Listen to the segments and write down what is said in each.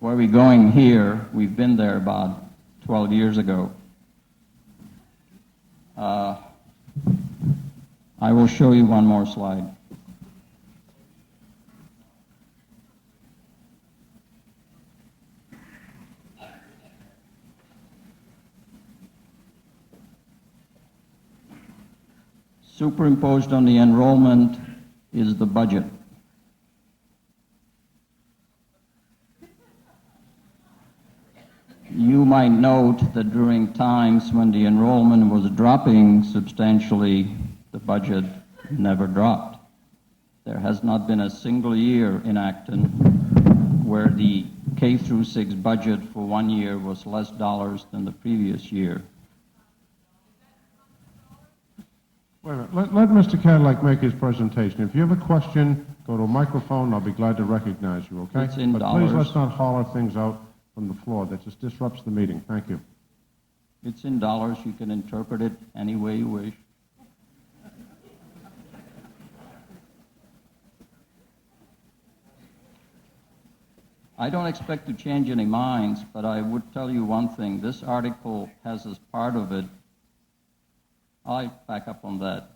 where we going here, we've been there about 12 years ago. I will show you one more slide. Superimposed on the enrollment is the budget. You might note that during times when the enrollment was dropping substantially, the budget never dropped. There has not been a single year in Acton where the K through 6 budget for 1 year was less dollars than the previous year. Wait a minute. Let Mr. Cadillac make his presentation. If you have a question, go to a microphone. I'll be glad to recognize you, okay? It's in but dollars. Please let's not holler things out from the floor. That just disrupts the meeting. Thank you. It's in dollars. You can interpret it any way you wish. I don't expect to change any minds, but I would tell you one thing. This article has as part of it, I back up on that.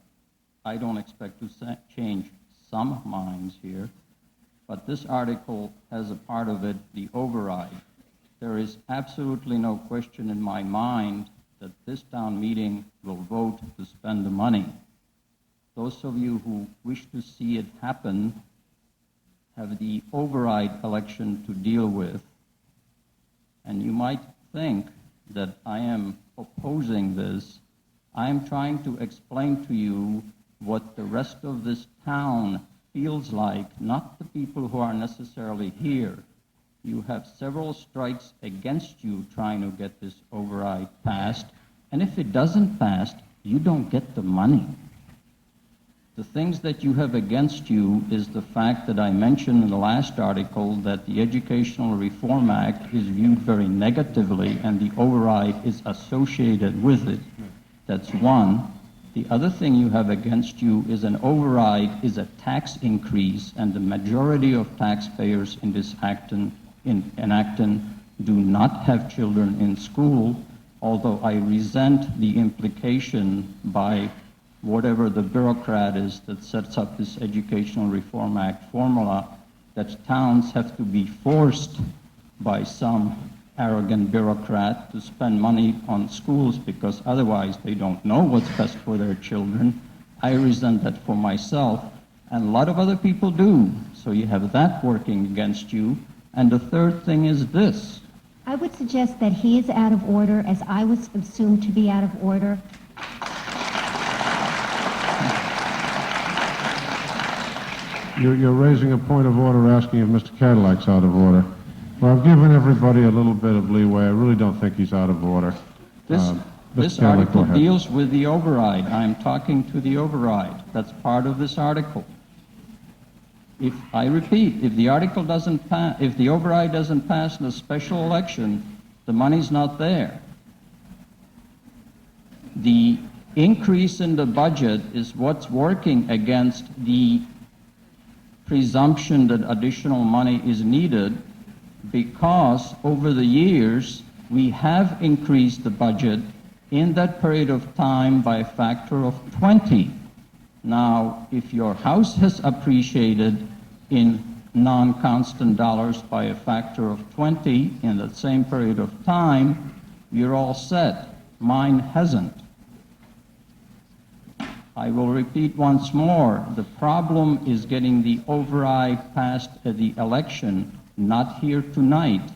I don't expect to change some minds here, but this article has a part of it, the override. There is absolutely no question in my mind that this town meeting will vote to spend the money. Those of you who wish to see it happen have the override election to deal with. And you might think that I am opposing this. I am trying to explain to you what the rest of this town feels like, not the people who are necessarily here. You have several strikes against you trying to get this override passed, and if it doesn't pass, you don't get the money. The things that you have against you is the fact that I mentioned in the last article that the Educational Reform Act is viewed very negatively and the override is associated with it. That's one. The other thing you have against you is an override is a tax increase, and the majority of taxpayers in this Acton do not have children in school, although I resent the implication by whatever the bureaucrat is that sets up this Educational Reform Act formula that towns have to be forced by some arrogant bureaucrat to spend money on schools because otherwise they don't know what's best for their children. I resent that for myself, and a lot of other people do. So you have that working against you. And the third thing is this. I would suggest that he is out of order, as I was assumed to be out of order. You're raising a point of order asking if Mr. Cadillac's out of order. Well, I've given everybody a little bit of leeway. I really don't think he's out of order. This article deals with the override. I'm talking to the override. That's part of this article. If I repeat, if the article doesn't pass, if the override doesn't pass in a special election, the money's not there. The increase in the budget is what's working against the presumption that additional money is needed, because over the years we have increased the budget in that period of time by a factor of 20. Now, if your house has appreciated in non-constant dollars by a factor of 20 in that same period of time, you're all set. Mine hasn't. I will repeat once more, the problem is getting the override passed at the election, not here tonight.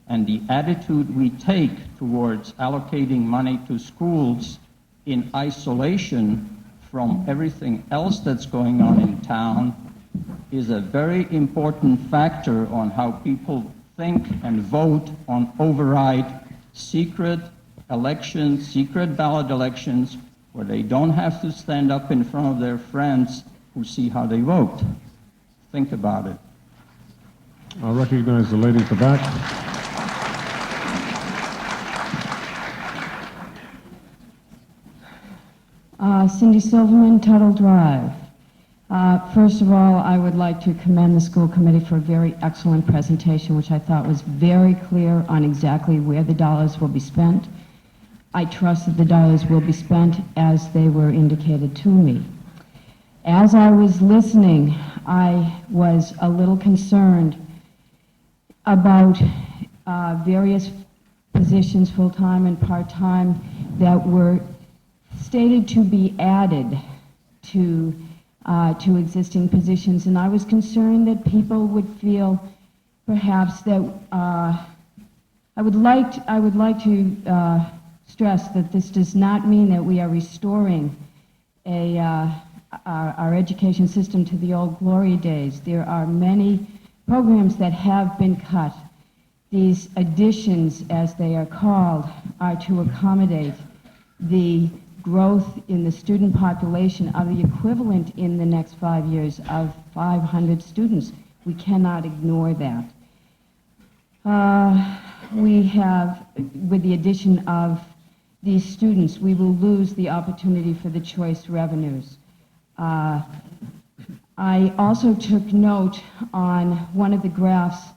And the attitude we take towards allocating money to schools in isolation from everything else that's going on in town is a very important factor on how people think and vote on override secret elections, secret ballot elections, where they don't have to stand up in front of their friends who see how they vote. Think about it. I'll recognize the lady at the back. Cindy Silverman, Tuttle Drive. First of all, I would like to commend the school committee for a very excellent presentation, which I thought was very clear on exactly where the dollars will be spent. I trust that the dollars will be spent as they were indicated to me. As I was listening, I was a little concerned about various positions, full-time and part-time, that were stated to be added to existing positions, and I was concerned that people would feel perhaps that I would like to stress that this does not mean that we are restoring our education system to the old glory days. There are many programs that have been cut. These additions, as they are called, are to accommodate the growth in the student population of the equivalent in the next 5 years of 500 students. We cannot ignore that. We have, with the addition of these students, we will lose the opportunity for the choice revenues. I also took note on one of the graphs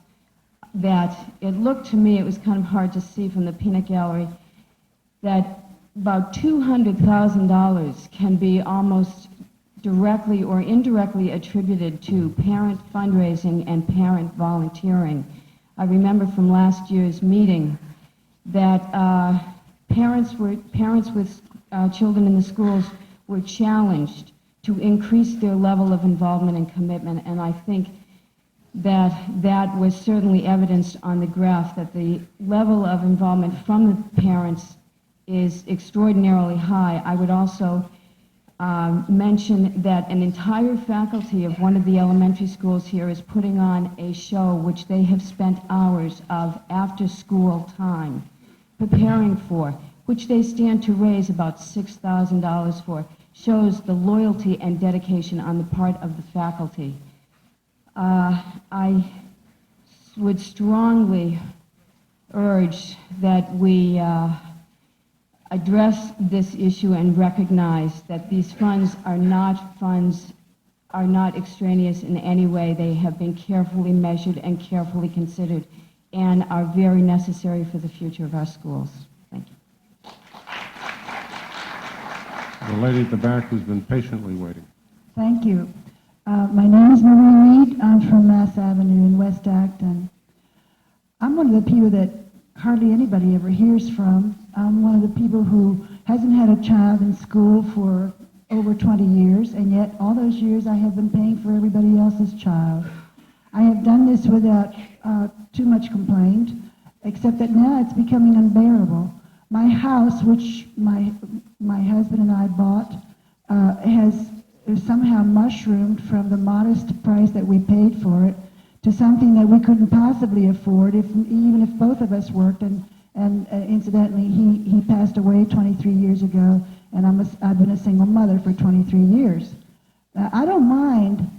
that it looked to me, it was kind of hard to see from the peanut gallery, that about $200,000 can be almost directly or indirectly attributed to parent fundraising and parent volunteering. I remember from last year's meeting that parents with children in the schools were challenged to increase their level of involvement and commitment, and I think that was certainly evidenced on the graph, that the level of involvement from the parents is extraordinarily high. I would also mention that an entire faculty of one of the elementary schools here is putting on a show which they have spent hours of after-school time preparing for, which they stand to raise about $6,000 for, shows the loyalty and dedication on the part of the faculty. I would strongly urge that we address this issue and recognize that these funds are not extraneous in any way. They have been carefully measured and carefully considered and are very necessary for the future of our schools. Thank you. The lady at the back who's been patiently waiting. Thank you. My name is Marie Reed. I'm from Mass Avenue in West Acton. I'm one of the people that hardly anybody ever hears from. I'm one of the people who hasn't had a child in school for over 20 years, and yet all those years I have been paying for everybody else's child. I have done this without too much complaint, except that now it's becoming unbearable. My house, which my husband and I bought, has somehow mushroomed from the modest price that we paid for it to something that we couldn't possibly afford, even if both of us worked. And incidentally, he passed away 23 years ago, and I've been a single mother for 23 years. I don't mind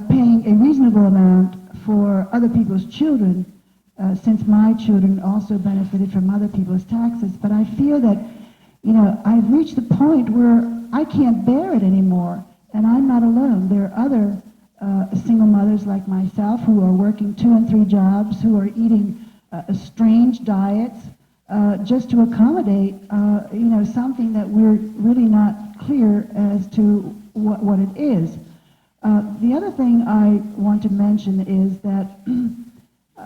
paying a reasonable amount for other people's children, since my children also benefited from other people's taxes. But I feel that, I've reached the point where I can't bear it anymore, and I'm not alone. There are other single mothers like myself who are working 2 and 3 jobs, who are eating strange diets just to accommodate, something that we're really not clear as to what it is. The other thing I want to mention is that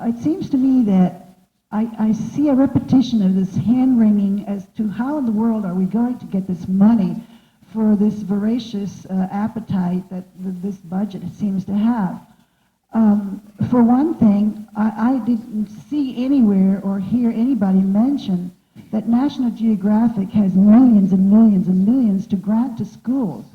it seems to me that I see a repetition of this hand-wringing as to how in the world are we going to get this money for this voracious appetite that this budget seems to have. For one thing, I didn't see anywhere or hear anybody mention that National Geographic has millions and millions and millions to grant to schools,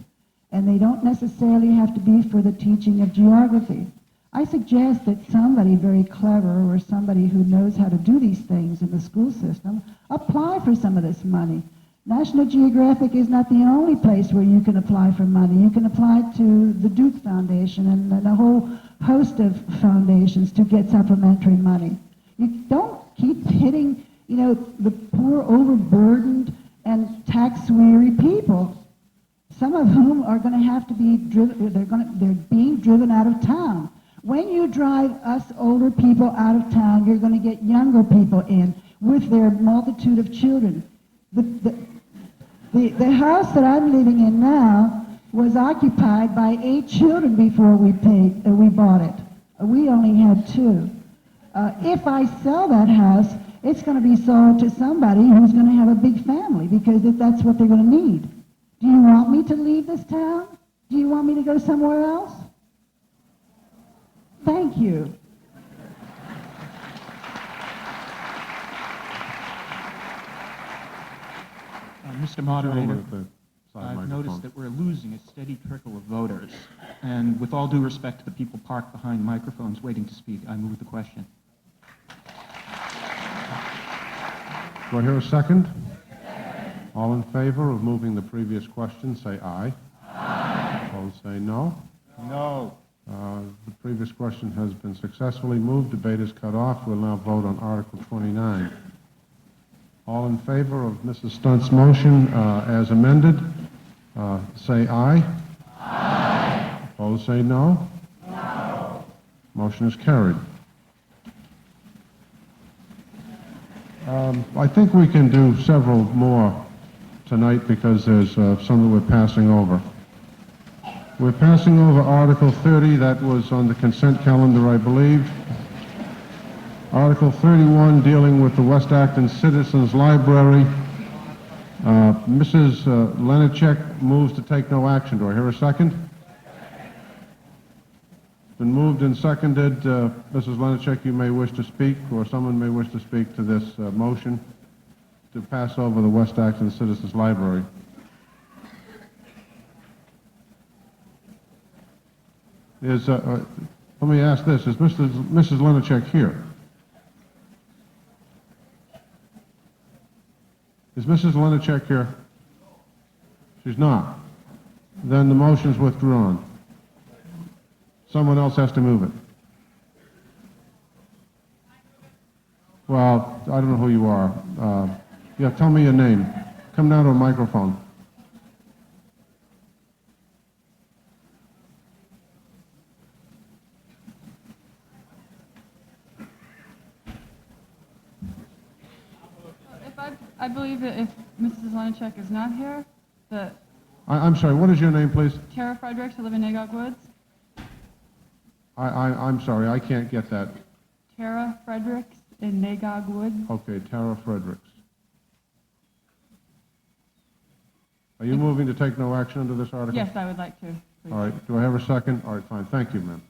and they don't necessarily have to be for the teaching of geography. I suggest that somebody very clever or somebody who knows how to do these things in the school system apply for some of this money. National Geographic is not the only place where you can apply for money. You can apply to the Duke Foundation and a whole host of foundations to get supplementary money. You don't keep hitting, the poor, overburdened, and tax-weary people. some of whom are going to have to be driven, they're being driven out of town. When you drive us older people out of town, you're going to get younger people in with their multitude of children. The house that I'm living in now was occupied by 8 children before we bought it. We only had 2. If I sell that house, it's going to be sold to somebody who's going to have a big family, because that's what they're going to need. Do you want me to leave this town? Do you want me to go somewhere else? Thank you. Mr. Moderator, Gentleman at the side I've microphone. noticed that we're losing a steady trickle of voters. And with all due respect to the people parked behind microphones waiting to speak, I move the question. Do I hear a second? All in favor of moving the previous question, say aye. Aye. Opposed, say no. No. The previous question has been successfully moved. Debate is cut off. We'll now vote on Article 29. All in favor of Mrs. Stunt's motion as amended, say aye. Aye. Opposed, say no. No. Motion is carried. I think we can do several more tonight because there's some that we're passing over. We're passing over Article 30, that was on the consent calendar, I believe. Article 31, dealing with the West Acton Citizens Library. Mrs. Lenacek moves to take no action. Do I hear a second? It's been moved and seconded. Mrs. Lenacek, you may wish to speak, or someone may wish to speak to this motion to pass over the West Acton Citizens Library. Let me ask this, is Mrs. Lenacek here? Is Mrs. Lenacek here? She's not. Then the motion's withdrawn. Someone else has to move it. Well, I don't know who you are. Yeah, tell me your name. Come down to a microphone. I believe that if Mrs. Lenacek is not here, that I'm sorry, what is your name, please? Tara Fredericks, I live in Nagog Woods. I'm sorry, I can't get that. Tara Fredericks in Nagog Woods. Okay, Tara Fredericks. Are you moving to take no action under this article? Yes, I would like to. Please. All right, do I have a second? All right, fine, thank you, ma'am.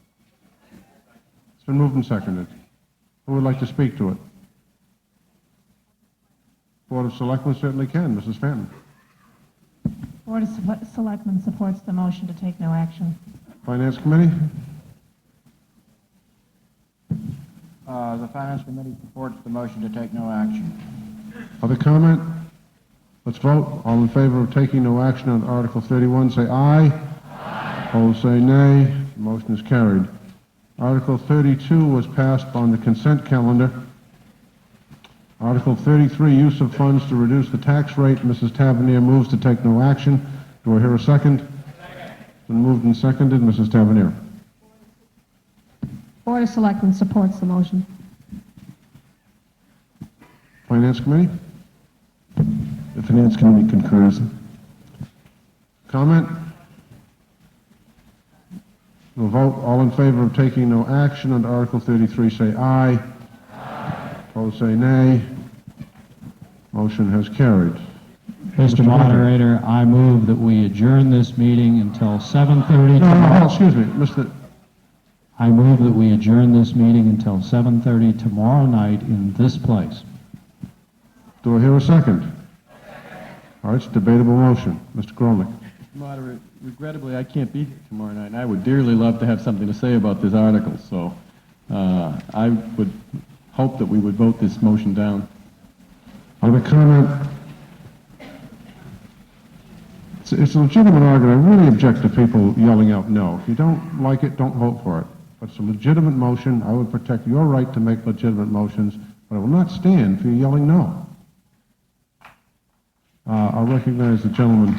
It's been moved and seconded. Who would like to speak to it? Board of Selectmen certainly can. Mrs. Fenton. Board of Selectmen supports the motion to take no action. Finance Committee? The Finance Committee supports the motion to take no action. Other comment? Let's vote. All in favor of taking no action on Article 31, say aye. Aye. Opposed, say nay. The motion is carried. Article 32 was passed on the consent calendar. Article 33, use of funds to reduce the tax rate. Mrs. Tavernier moves to take no action. Do I hear a second? Second. Been moved and seconded. Mrs. Tavernier. Board of Selectmen supports the motion. Finance Committee? The Finance Committee concurs. Comment? We'll vote. All in favor of taking no action on Article 33, say aye. Aye. Opposed, say nay. Motion has carried. Mr. Moderator, I move that we adjourn this meeting until 7:30. No, excuse me, Mr. I move that we adjourn this meeting until 7:30 tomorrow night in this place. Do I hear a second? All right, it's a debatable motion. Mr. Gromnick. Moderator, regrettably, I can't be here tomorrow night, and I would dearly love to have something to say about this article, so I would hope that we would vote this motion down. Other comment? It's a legitimate argument. I really object to people yelling out no. If you don't like it, don't vote for it. But it's a legitimate motion. I would protect your right to make legitimate motions, but I will not stand for you yelling no. I'll recognize the gentleman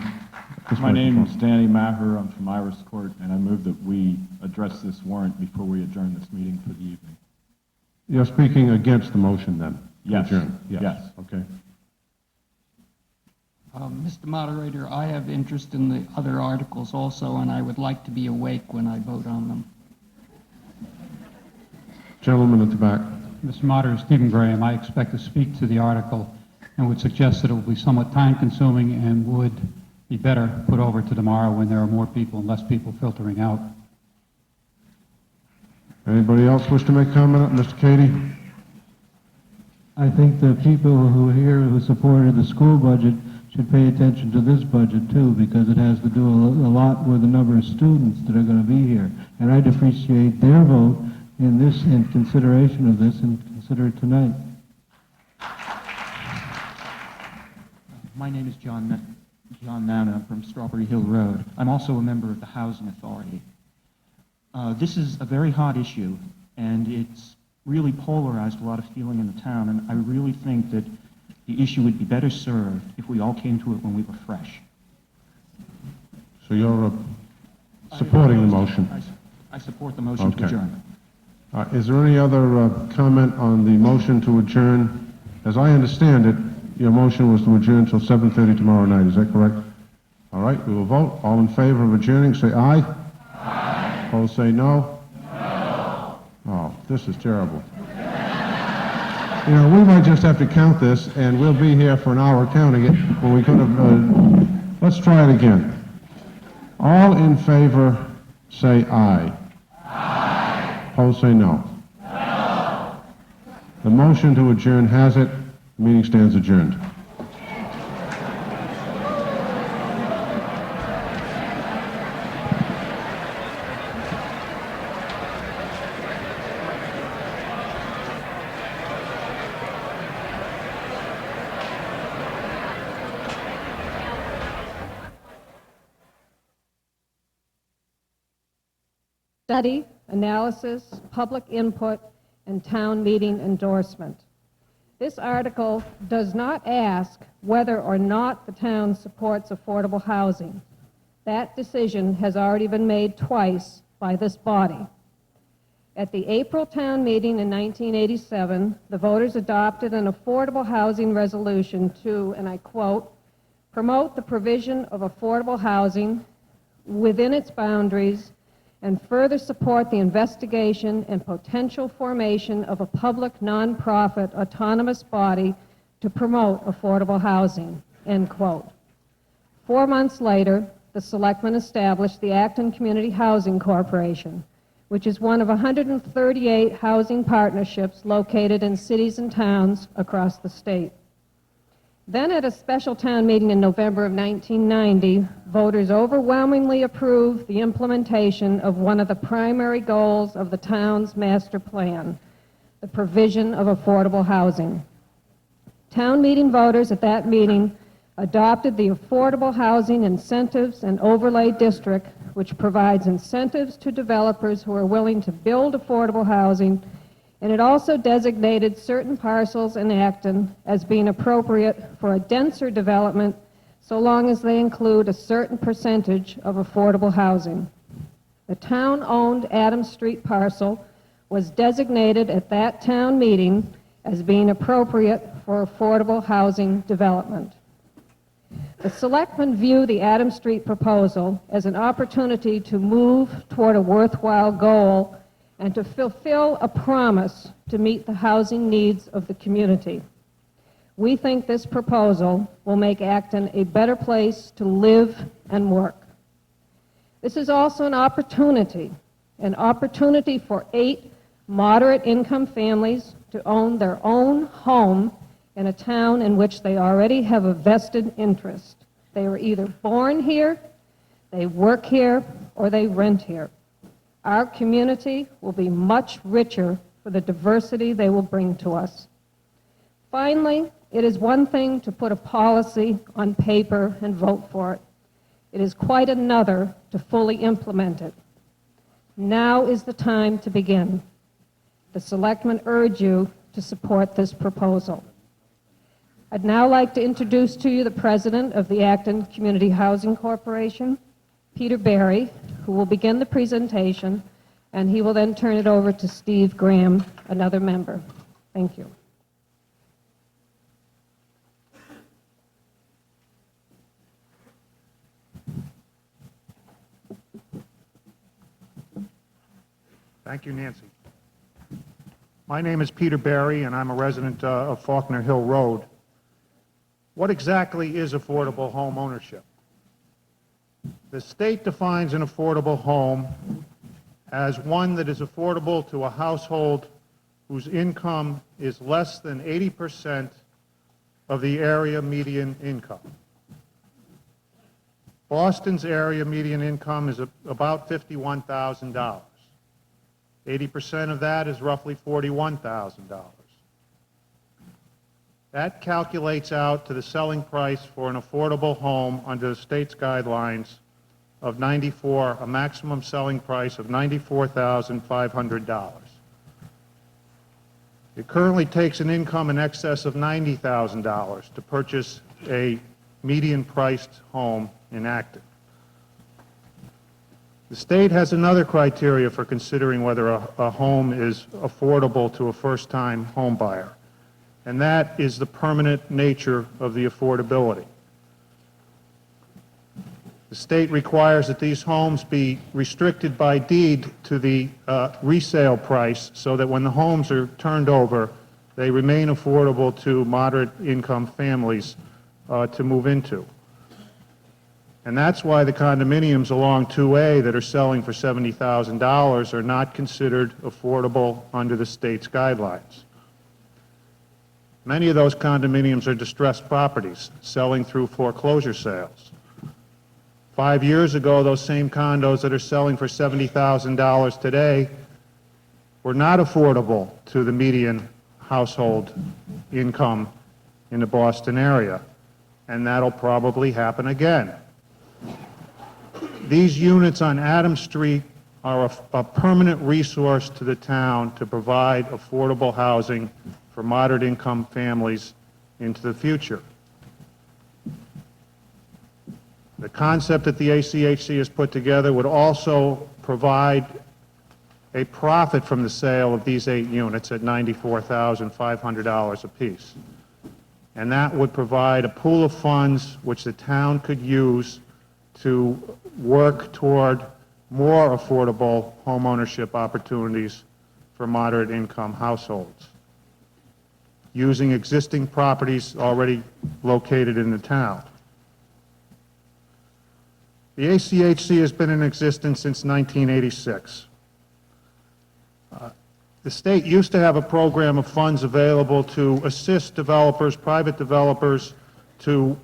This My name microphone. is Danny Maher. I'm from Iris Court, and I move that we address this warrant before we adjourn this meeting for the evening. You're speaking against the motion then? to Yes. adjourn? Yes. Okay. Mr. Moderator, I have interest in the other articles also, and I would like to be awake when I vote on them. Gentleman at the back. Mr. Moderator, Stephen Graham, I expect to speak to the article and would suggest that it will be somewhat time-consuming and would be better put over to tomorrow when there are more people and less people filtering out. Anybody else wish to make comment? Mr. Cady? I think the people who are here who supported the school budget should pay attention to this budget too, because it has to do a lot with the number of students that are going to be here. And I'd appreciate their vote in this, in consideration of this, and consider it tonight. My name is John Nana from Strawberry Hill Road. I'm also a member of the Housing Authority. This is a very hot issue, and it's really polarized a lot of feeling in the town, and I really think that the issue would be better served if we all came to it when we were fresh. So you're supporting the motion? I support the motion to Okay. adjourn. Is there any other comment on the motion to adjourn? As I understand it, your motion was to adjourn until 7:30 tomorrow night. Is that correct? All right, we will vote. All in favor of adjourning, say aye. Aye. Opposed, say no. No. Oh, this is terrible. You know, we might just have to count this, and we'll be here for an hour counting it when we could have... let's try it again. All in favor, say aye. Aye. Opposed, say no. No. The motion to adjourn has it. The meeting stands adjourned. Study, analysis, public input, and town meeting endorsement. This article does not ask whether or not the town supports affordable housing. That decision has already been made twice by this body. At the April town meeting in 1987, the voters adopted an affordable housing resolution to, and I quote, promote the provision of affordable housing within its boundaries and further support the investigation and potential formation of a public nonprofit autonomous body to promote affordable housing, end quote. 4 months later, the selectmen established the Acton Community Housing Corporation, which is one of 138 housing partnerships located in cities and towns across the state. Then at a special town meeting in November of 1990, voters overwhelmingly approved the implementation of one of the primary goals of the town's master plan, the provision of affordable housing. Town meeting voters at that meeting adopted the Affordable Housing Incentives and Overlay District, which provides incentives to developers who are willing to build affordable housing, and it also designated certain parcels in Acton as being appropriate for a denser development so long as they include a certain percentage of affordable housing. The town-owned Adams Street parcel was designated at that town meeting as being appropriate for affordable housing development. The selectmen view the Adams Street proposal as an opportunity to move toward a worthwhile goal and to fulfill a promise to meet the housing needs of the community. We think this proposal will make Acton a better place to live and work. This is also an opportunity for 8 moderate-income families to own their own home in a town in which they already have a vested interest. They were either born here, they work here, or they rent here. Our community will be much richer for the diversity they will bring to us. Finally, it is one thing to put a policy on paper and vote for it. It is quite another to fully implement it. Now is the time to begin. The selectmen urge you to support this proposal. I'd now like to introduce to you the president of the Acton Community Housing Corporation, Peter Barry, who will begin the presentation, and he will then turn it over to Steve Graham, another member. Thank you. Thank you, Nancy. My name is Peter Barry, and I'm a resident of Faulkner Hill Road. What exactly is affordable home ownership? The state defines an affordable home as one that is affordable to a household whose income is less than 80% of the area median income. Boston's area median income is about $51,000. 80% of that is roughly $41,000. That calculates out to the selling price for an affordable home under the state's guidelines of a maximum selling price of $94,500. It currently takes an income in excess of $90,000 to purchase a median-priced home in Acton. The state has another criteria for considering whether a home is affordable to a first-time home buyer, and that is the permanent nature of the affordability. The state requires that these homes be restricted by deed to the resale price so that when the homes are turned over, they remain affordable to moderate-income families to move into. And that's why the condominiums along 2A that are selling for $70,000 are not considered affordable under the state's guidelines. Many of those condominiums are distressed properties selling through foreclosure sales. 5 years ago, those same condos that are selling for $70,000 today were not affordable to the median household income in the Boston area, and that'll probably happen again. These units on Adams Street are a permanent resource to the town to provide affordable housing for moderate-income families into the future. The concept that the ACHC has put together would also provide a profit from the sale of these 8 units at $94,500 apiece. And that would provide a pool of funds which the town could use to work toward more affordable home ownership opportunities for moderate income households, using existing properties already located in the town. The ACHC has been in existence since 1986. The state used to have a program of funds available to assist developers, private developers, to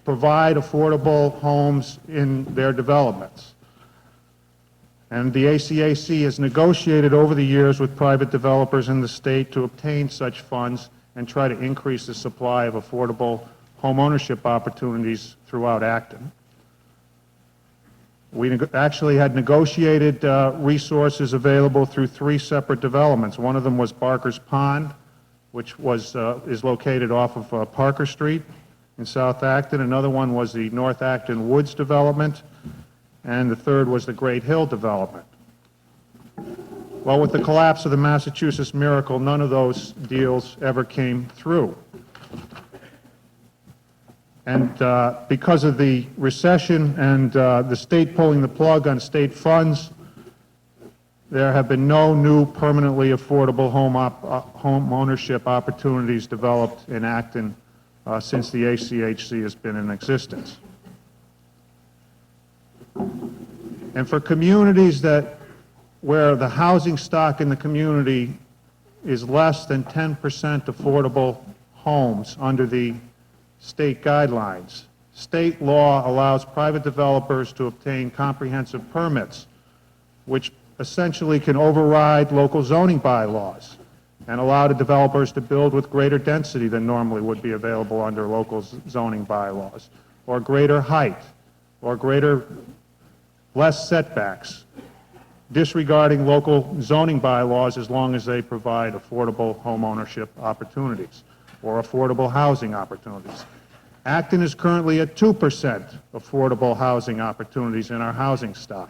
provide affordable homes in their developments. And the ACHC has negotiated over the years with private developers in the state to obtain such funds and try to increase the supply of affordable home ownership opportunities throughout Acton. We actually had negotiated resources available through 3 separate developments. One of them was Barker's Pond, which is located off of Parker Street in South Acton. Another one was the North Acton Woods development, and the third was the Great Hill development. Well, with the collapse of the Massachusetts Miracle, none of those deals ever came through. And because of the recession and the state pulling the plug on state funds, there have been no new permanently affordable home ownership opportunities developed in Acton since the ACHC has been in existence. And for communities where the housing stock in the community is less than 10% affordable homes under the state guidelines, state law allows private developers to obtain comprehensive permits, which essentially can override local zoning bylaws and allow the developers to build with greater density than normally would be available under local zoning bylaws, or greater height, or less setbacks, disregarding local zoning bylaws as long as they provide affordable home ownership opportunities. or affordable housing opportunities. Acton is currently at 2% affordable housing opportunities in our housing stock.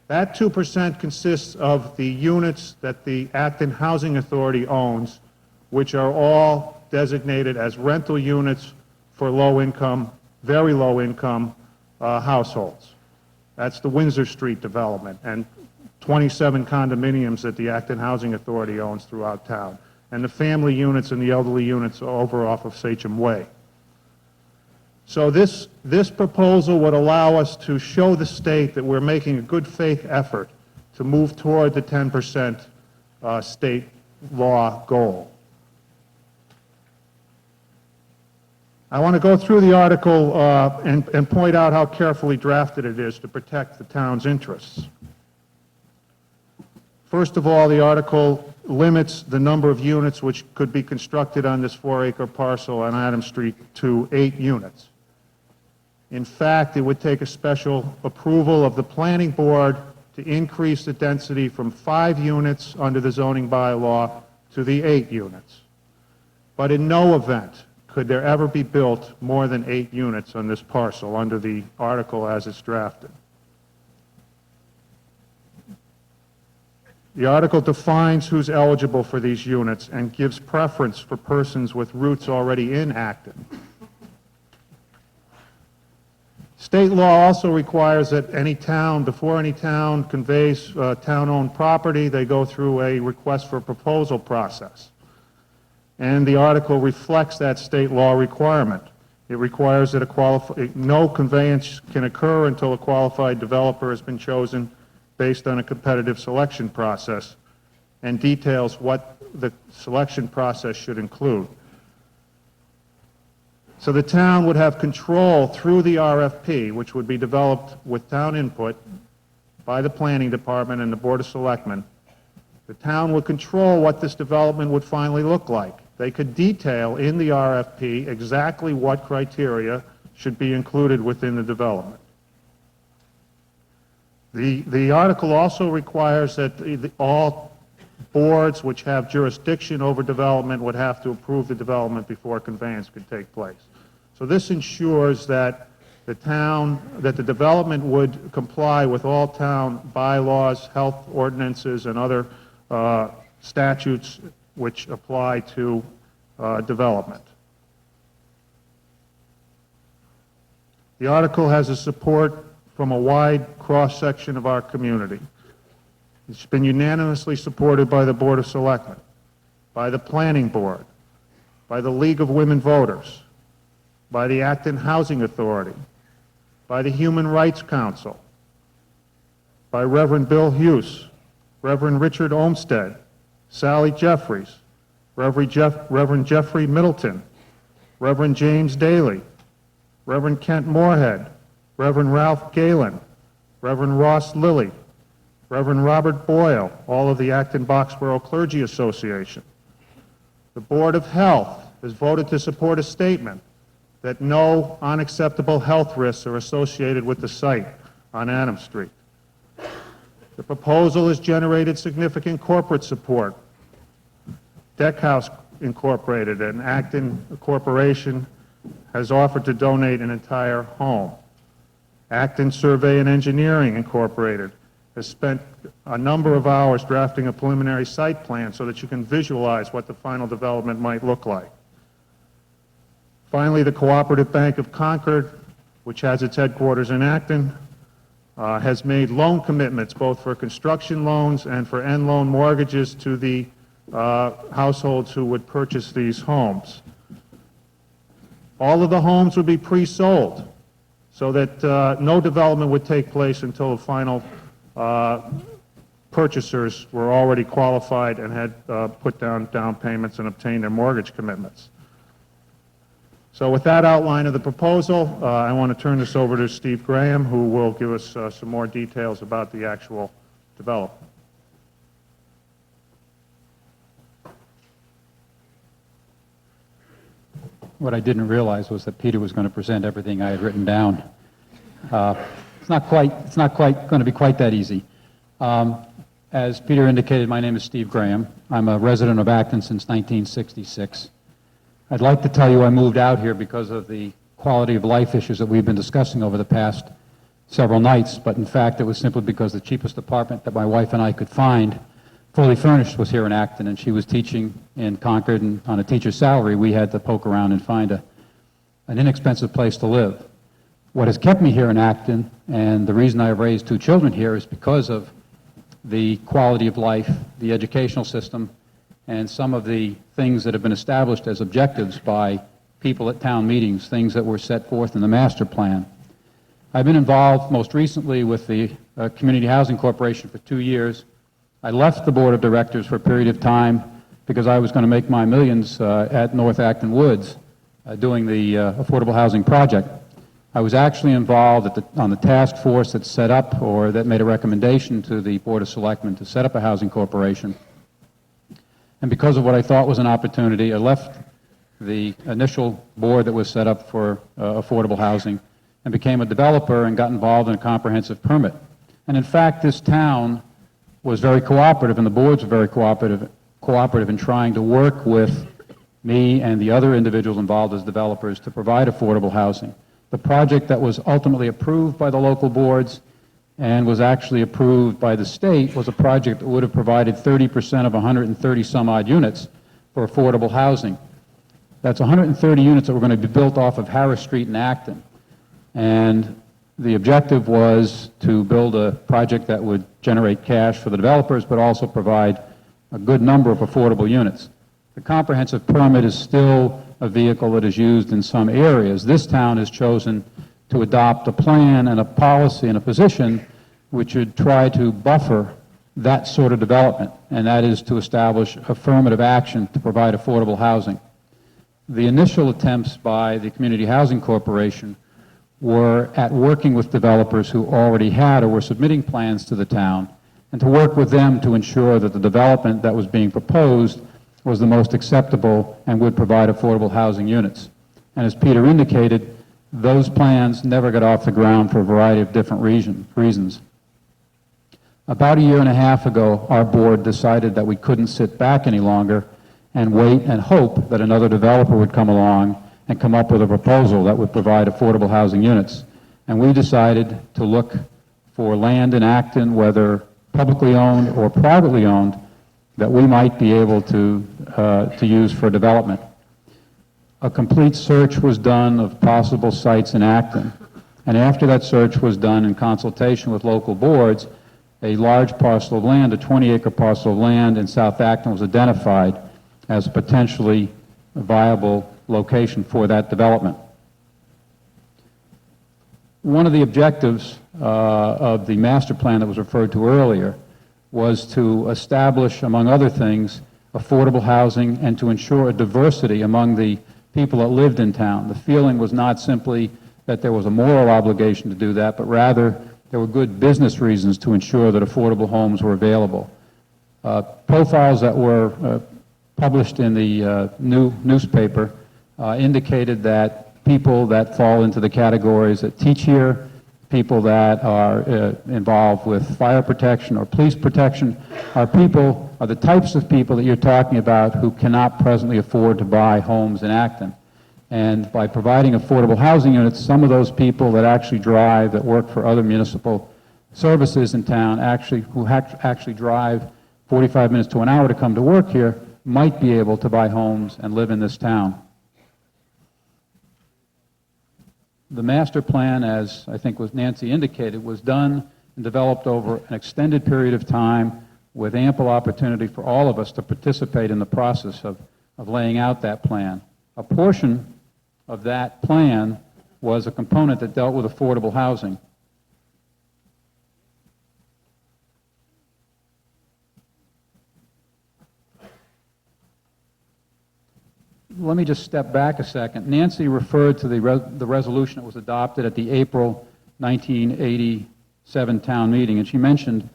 That 2% consists of the units that the Acton Housing Authority owns, which are all designated as rental units for low-income, very low-income households. That's the Windsor Street development and 27 condominiums that the Acton Housing Authority owns throughout town, and the family units and the elderly units over off of Sachem Way. So this proposal would allow us to show the state that we're making a good faith effort to move toward the 10% state law goal. I want to go through the article and point out how carefully drafted it is to protect the town's interests. First of all, the article limits the number of units which could be constructed on this 4-acre parcel on Adams Street to 8 units. In fact, it would take a special approval of the planning board to increase the density from 5 units under the zoning bylaw to the 8 units. But in no event could there ever be built more than 8 units on this parcel under the article as it's drafted. The article defines who's eligible for these units and gives preference for persons with roots already in Acton. State law also requires that any town, before any town conveys town-owned property, they go through a request for proposal process. And the article reflects that state law requirement. It requires that no conveyance can occur until a qualified developer has been chosen based on a competitive selection process, and details what the selection process should include. So the town would have control through the RFP, which would be developed with town input by the Planning Department and the Board of Selectmen. The town would control what this development would finally look like. They could detail in the RFP exactly what criteria should be included within the development. The article also requires that all boards which have jurisdiction over development would have to approve the development before conveyance could take place. So this ensures that the development would comply with all town bylaws, health ordinances, and other statutes which apply to development. The article has a support from a wide cross-section of our community. It's been unanimously supported by the Board of Selectmen, by the Planning Board, by the League of Women Voters, by the Acton Housing Authority, by the Human Rights Council, by Reverend Bill Hughes, Reverend Richard Olmsted, Sally Jeffries, Reverend Jeffrey Middleton, Reverend James Daly, Reverend Kent Moorhead, Reverend Ralph Galen, Reverend Ross Lilly, Reverend Robert Boyle, all of the Acton-Boxborough Clergy Association. The Board of Health has voted to support a statement that no unacceptable health risks are associated with the site on Adams Street. The proposal has generated significant corporate support. Deckhouse Incorporated, an Acton corporation, has offered to donate an entire home. Acton Survey and Engineering Incorporated has spent a number of hours drafting a preliminary site plan so that you can visualize what the final development might look like. Finally, the Cooperative Bank of Concord, which has its headquarters in Acton, has made loan commitments both for construction loans and for end loan mortgages to the households who would purchase these homes. All of the homes would be pre-sold so that no development would take place until the final purchasers were already qualified and had put down payments and obtained their mortgage commitments. So with that outline of the proposal, I want to turn this over to Steve Graham, who will give us some more details about the actual development. What I didn't realize was that Peter was going to present everything I had written down. It's not quite going to be quite that easy. As Peter indicated, my name is Steve Graham. I'm a resident of Acton since 1966. I'd like to tell you I moved out here because of the quality of life issues that we've been discussing over the past several nights, but in fact it was simply because the cheapest apartment that my wife and I could find, fully furnished, was here in Acton, and she was teaching in Concord, and on a teacher's salary we had to poke around and find an inexpensive place to live. What has kept me here in Acton, and the reason I've raised 2 children here, is because of the quality of life, the educational system, and some of the things that have been established as objectives by people at town meetings, things that were set forth in the master plan. I've been involved most recently with the Community Housing Corporation for 2 years. I left the board of directors for a period of time because I was going to make my millions at North Acton Woods doing the affordable housing project. I was actually involved on the task force that set up, or that made a recommendation to the Board of Selectmen to set up a housing corporation. And because of what I thought was an opportunity, I left the initial board that was set up for affordable housing and became a developer and got involved in a comprehensive permit. And in fact, this town was very cooperative, and the boards were very cooperative in trying to work with me and the other individuals involved as developers to provide affordable housing. The project that was ultimately approved by the local boards and was actually approved by the state was a project that would have provided 30% of 130 some odd units for affordable housing. That's 130 units that were going to be built off of Harris Street in Acton. And the objective was to build a project that would generate cash for the developers, but also provide a good number of affordable units. The comprehensive permit is still a vehicle that is used in some areas. This town has chosen to adopt a plan and a policy and a position which would try to buffer that sort of development, and that is to establish affirmative action to provide affordable housing. The initial attempts by the Community Housing Corporation were at working with developers who already had or were submitting plans to the town, and to work with them to ensure that the development that was being proposed was the most acceptable and would provide affordable housing units. And as Peter indicated, those plans never got off the ground for a variety of different reasons. About a year and a half ago, our board decided that we couldn't sit back any longer and wait and hope that another developer would come along and come up with a proposal that would provide affordable housing units. And we decided to look for land in Acton, whether publicly owned or privately owned, that we might be able to use for development. A complete search was done of possible sites in Acton, and after that search was done in consultation with local boards, a large parcel of land, a 20-acre parcel of land in South Acton, was identified as a potentially viable location for that development. One of the objectives of the master plan that was referred to earlier was to establish, among other things, affordable housing and to ensure a diversity among the people that lived in town. The feeling was not simply that there was a moral obligation to do that, but rather there were good business reasons to ensure that affordable homes were available. Profiles that were published in the newspaper indicated that people that fall into the categories that teach here, people that are involved with fire protection or police protection, are the types of people that you're talking about who cannot presently afford to buy homes in Acton. And by providing affordable housing units, some of those people that actually drive, that work for other municipal services in town, who actually drive 45 minutes to an hour to come to work here, might be able to buy homes and live in this town. The master plan, as I think was Nancy indicated, was done and developed over an extended period of time with ample opportunity for all of us to participate in the process of laying out that plan. A portion of that plan was a component that dealt with affordable housing. Let me just step back a second. Nancy referred to the resolution that was adopted at the April 1987 town meeting, and she mentioned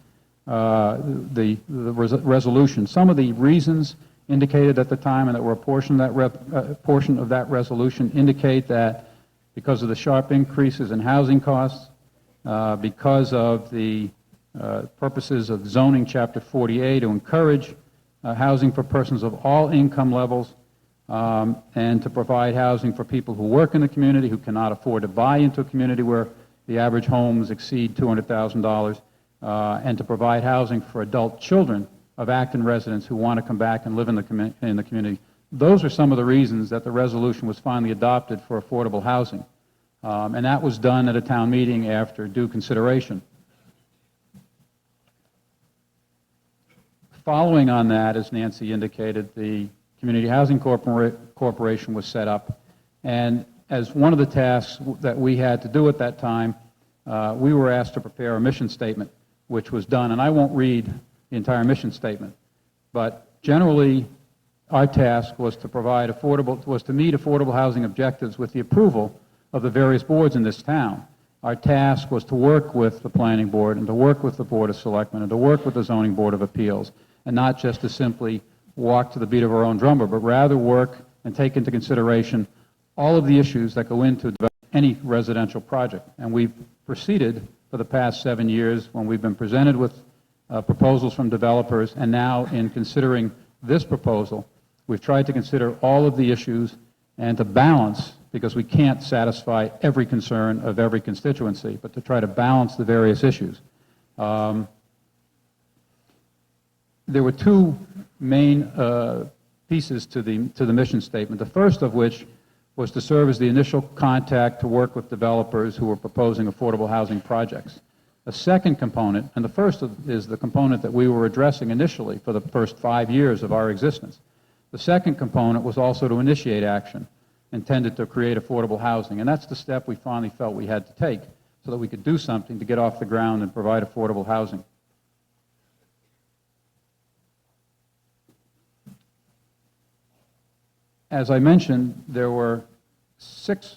the resolution. Some of the reasons indicated at the time, and that were a portion of that resolution, indicate that because of the sharp increases in housing costs, because of the purposes of zoning Chapter 40A to encourage housing for persons of all income levels, and to provide housing for people who work in the community, who cannot afford to buy into a community where the average homes exceed $200,000, and to provide housing for adult children of Acton residents who want to come back and live in the community. Those are some of the reasons that the resolution was finally adopted for affordable housing. And that was done at a town meeting after due consideration. Following on that, as Nancy indicated, the Community Housing Corporation was set up. And as one of the tasks that we had to do at that time, we were asked to prepare a mission statement, which was done. And I won't read the entire mission statement, but generally our task was to meet affordable housing objectives with the approval of the various boards in this town. Our task was to work with the Planning Board and to work with the Board of Selectmen and to work with the Zoning Board of Appeals, and not just to simply walk to the beat of our own drummer, but rather work and take into consideration all of the issues that go into any residential project. And we've proceeded for the past 7 years when we've been presented with proposals from developers, and now in considering this proposal, we've tried to consider all of the issues and to balance, because we can't satisfy every concern of every constituency, but to try to balance the various issues. There were two main pieces to the mission statement, the first of which was to serve as the initial contact to work with developers who were proposing affordable housing projects. A second component, and the first is the component that we were addressing initially for the first 5 years of our existence. The second component was also to initiate action intended to create affordable housing, and that's the step we finally felt we had to take so that we could do something to get off the ground and provide affordable housing. As I mentioned, there were 6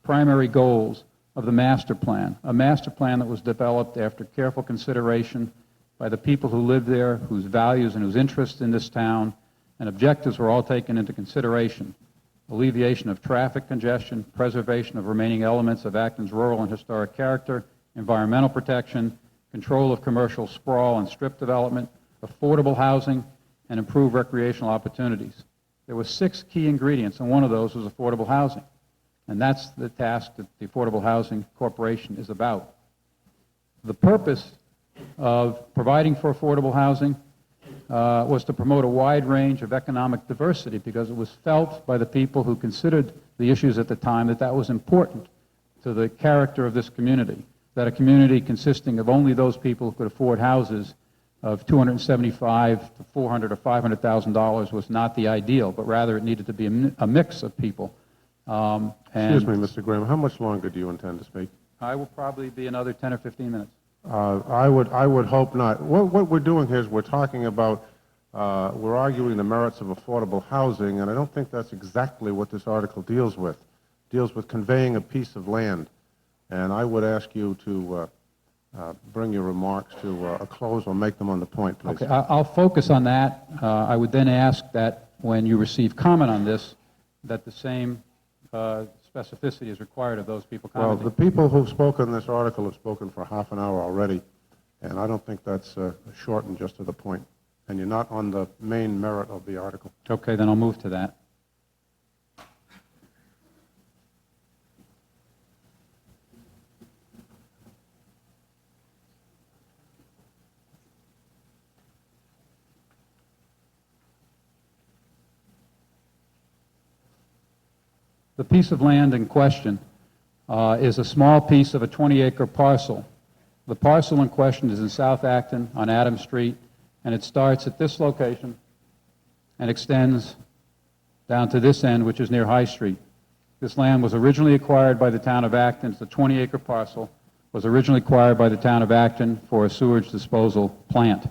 primary goals of the master plan, a master plan that was developed after careful consideration by the people who live there, whose values and whose interests in this town and objectives were all taken into consideration. Alleviation of traffic congestion, preservation of remaining elements of Acton's rural and historic character, environmental protection, control of commercial sprawl and strip development, affordable housing, and improved recreational opportunities. There were 6 key ingredients, and one of those was affordable housing. And that's the task that the Affordable Housing Corporation is about. The purpose of providing for affordable housing was to promote a wide range of economic diversity, because it was felt by the people who considered the issues at the time that that was important to the character of this community, that a community consisting of only those people who could afford houses of $275,000 to $400,000 or $500,000 was not the ideal, but rather it needed to be a mix of people. Excuse me, Mr. Graham, how much longer do you intend to speak? I will probably be another 10 or 15 minutes. I would hope not. What we're doing here is we're talking about, we're arguing the merits of affordable housing, and I don't think that's exactly what this article deals with. It deals with conveying a piece of land. And I would ask you to bring your remarks to a close or make them on the point, please. Okay, I'll focus on that. I would then ask that when you receive comment on this, that the same specificity is required of those people commenting. Well, the people who've spoken this article have spoken for half an hour already, and I don't think that's shortened just to the point. And you're not on the main merit of the article. Okay, then I'll move to that. The piece of land in question is a small piece of a 20-acre parcel. The parcel in question is in South Acton on Adams Street, and it starts at this location and extends down to this end, which is near High Street. This land was originally acquired by the town of Acton. It's a 20-acre parcel, was originally acquired by the town of Acton for a sewage disposal plant.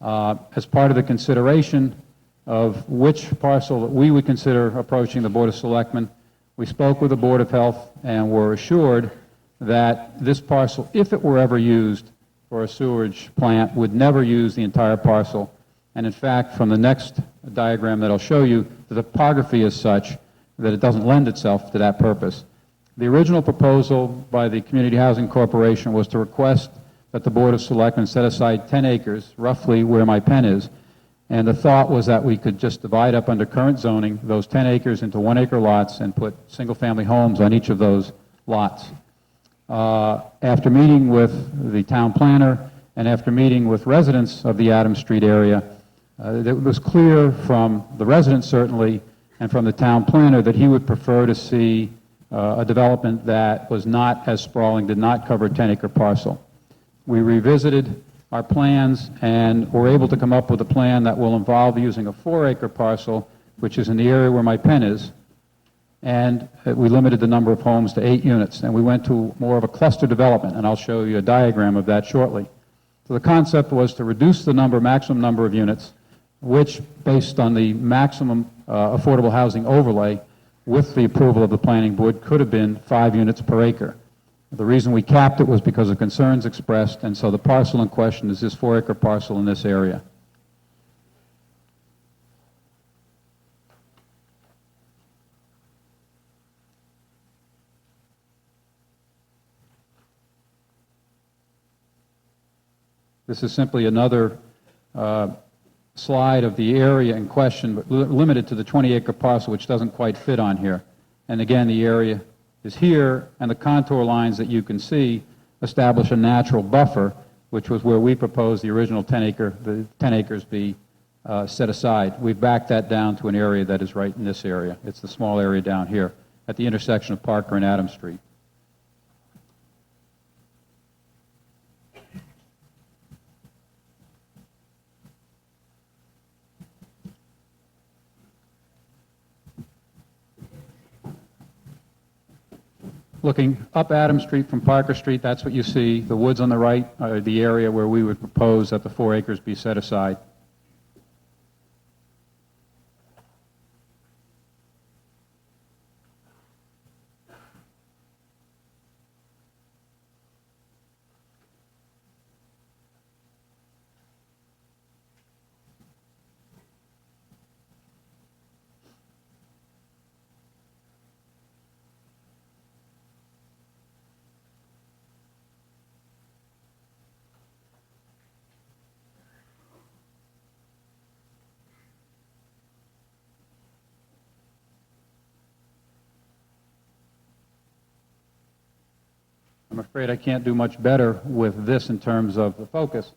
As part of the consideration of which parcel that we would consider approaching the Board of Selectmen, we spoke with the Board of Health and were assured that this parcel, if it were ever used for a sewage plant, would never use the entire parcel. And in fact, from the next diagram that I'll show you, the topography is such that it doesn't lend itself to that purpose. The original proposal by the Community Housing Corporation was to request that the Board of Selectmen set aside 10 acres, roughly where my pen is, And the thought was that we could just divide up under current zoning those 10 acres into 1-acre lots and put single-family homes on each of those lots. After meeting with the town planner and after meeting with residents of the Adams Street area, it was clear from the residents certainly and from the town planner that he would prefer to see a development that was not as sprawling, did not cover a 10-acre parcel. We revisited our plans and were able to come up with a plan that will involve using a 4-acre parcel, which is in the area where my pen is, and we limited the number of homes to 8 units, and we went to more of a cluster development, and I'll show you a diagram of that shortly. So the concept was to reduce the maximum number of units, which, based on the maximum affordable housing overlay, with the approval of the planning board, could have been 5 units per acre. The reason we capped it was because of concerns expressed, and so the parcel in question is this 4-acre parcel in this area. This is simply another slide of the area in question, but limited to the 20-acre parcel, which doesn't quite fit on here. And again, the area is here, and the contour lines that you can see establish a natural buffer, which was where we proposed the original 10 acres be set aside. We've backed that down to an area that is right in this area. It's the small area down here at the intersection of Parker and Adams Street. Looking up Adams Street from Parker Street, that's what you see. The woods on the right are the area where we would propose that the 4 acres be set aside. I'm afraid I can't do much better with this in terms of the focus.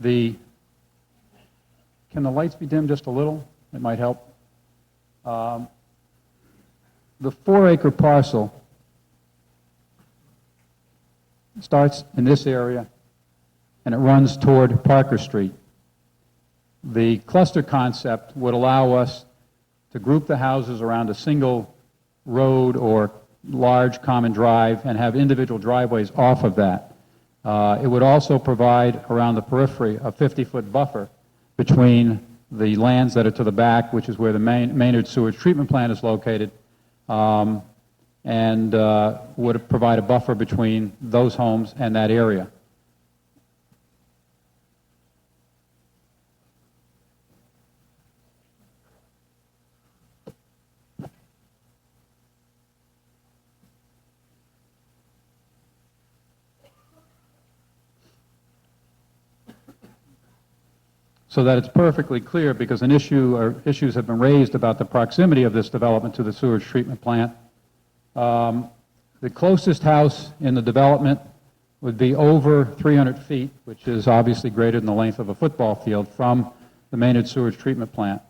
Can the lights be dimmed just a little? It might help. The 4-acre parcel starts in this area and it runs toward Parker Street. The cluster concept would allow us to group the houses around a single road or large common drive and have individual driveways off of that. It would also provide around the periphery a 50-foot buffer between the lands that are to the back, which is where the Maynard sewage treatment plant is located, and would provide a buffer between those homes and that area. So that it's perfectly clear, because an issue or issues have been raised about the proximity of this development to the sewage treatment plant. The closest house in the development would be over 300 feet, which is obviously greater than the length of a football field, from the Maynard sewage treatment plant.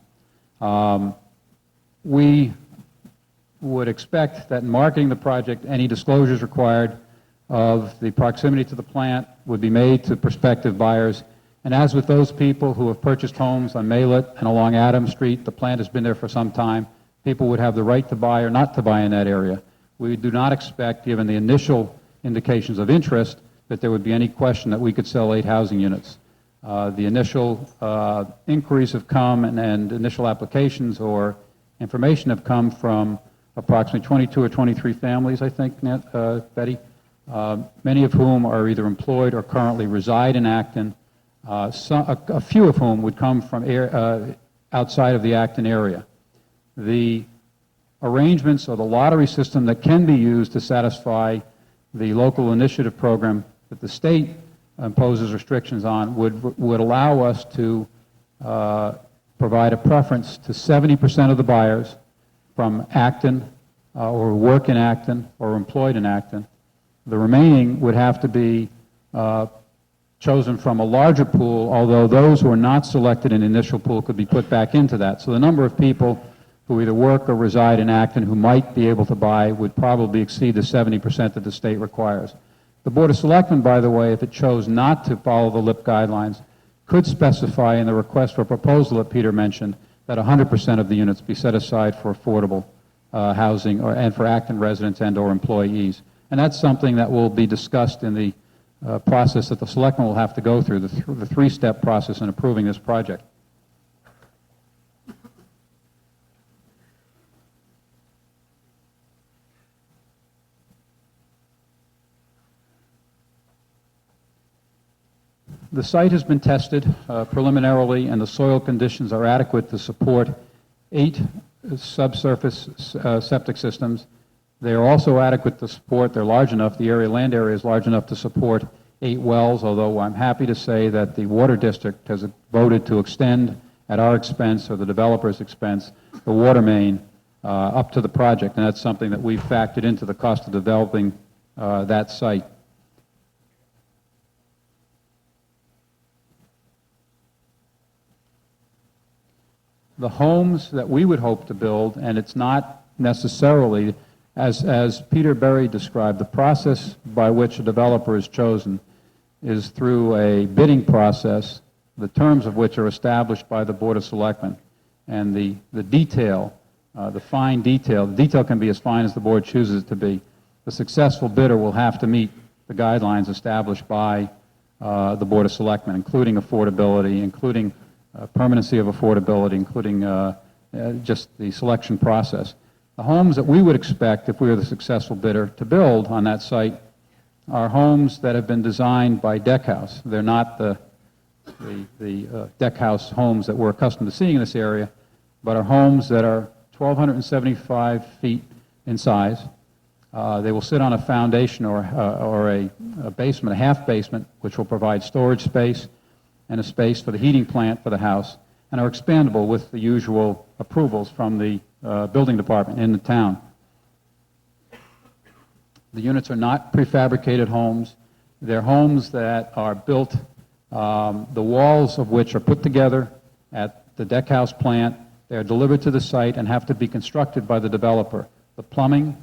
We would expect that in marketing the project, any disclosures required of the proximity to the plant would be made to prospective buyers. And as with those people who have purchased homes on Maylet and along Adams Street, the plant has been there for some time. People would have the right to buy or not to buy in that area. We do not expect, given the initial indications of interest, that there would be any question that we could sell 8 housing units. The initial inquiries have come and initial applications or information have come from approximately 22 or 23 families, I think, Betty, many of whom are either employed or currently reside in Acton. A few of whom would come from outside of the Acton area. The arrangements or the lottery system that can be used to satisfy the local initiative program that the state imposes restrictions on would allow us to provide a preference to 70% of the buyers from Acton or work in Acton or employed in Acton. The remaining would have to be chosen from a larger pool, although those who are not selected in the initial pool could be put back into that. So the number of people who either work or reside in Acton who might be able to buy would probably exceed the 70% that the state requires. The Board of Selectmen, by the way, if it chose not to follow the LIP guidelines, could specify in the request for proposal that Peter mentioned that 100% of the units be set aside for affordable housing and for Acton residents and or employees. And that's something that will be discussed in the process that the Selectmen will have to go through, the three-step process in approving this project. The site has been tested preliminarily, and the soil conditions are adequate to support 8 subsurface septic systems. They are also adequate to support, they're large enough, the land area is large enough to support 8 wells, although I'm happy to say that the Water District has voted to extend at our expense or the developer's expense the water main up to the project, and that's something that we've factored into the cost of developing that site. The homes that we would hope to build, and it's not necessarily, as Peter Berry described, the process by which a developer is chosen is through a bidding process, the terms of which are established by the Board of Selectmen. And the detail, the fine detail, the detail can be as fine as the board chooses it to be. The successful bidder will have to meet the guidelines established by the Board of Selectmen, including affordability, including permanency of affordability, including just the selection process. The homes that we would expect, if we were the successful bidder, to build on that site are homes that have been designed by deck house. They're not the deck house homes that we're accustomed to seeing in this area, but are homes that are 1,275 feet in size. They will sit on a foundation or a basement, a half basement, which will provide storage space and a space for the heating plant for the house, and are expandable with the usual approvals from the building department in the town. The units are not prefabricated homes. They're homes that are built, the walls of which are put together at the deck house plant. They are delivered to the site and have to be constructed by the developer. The plumbing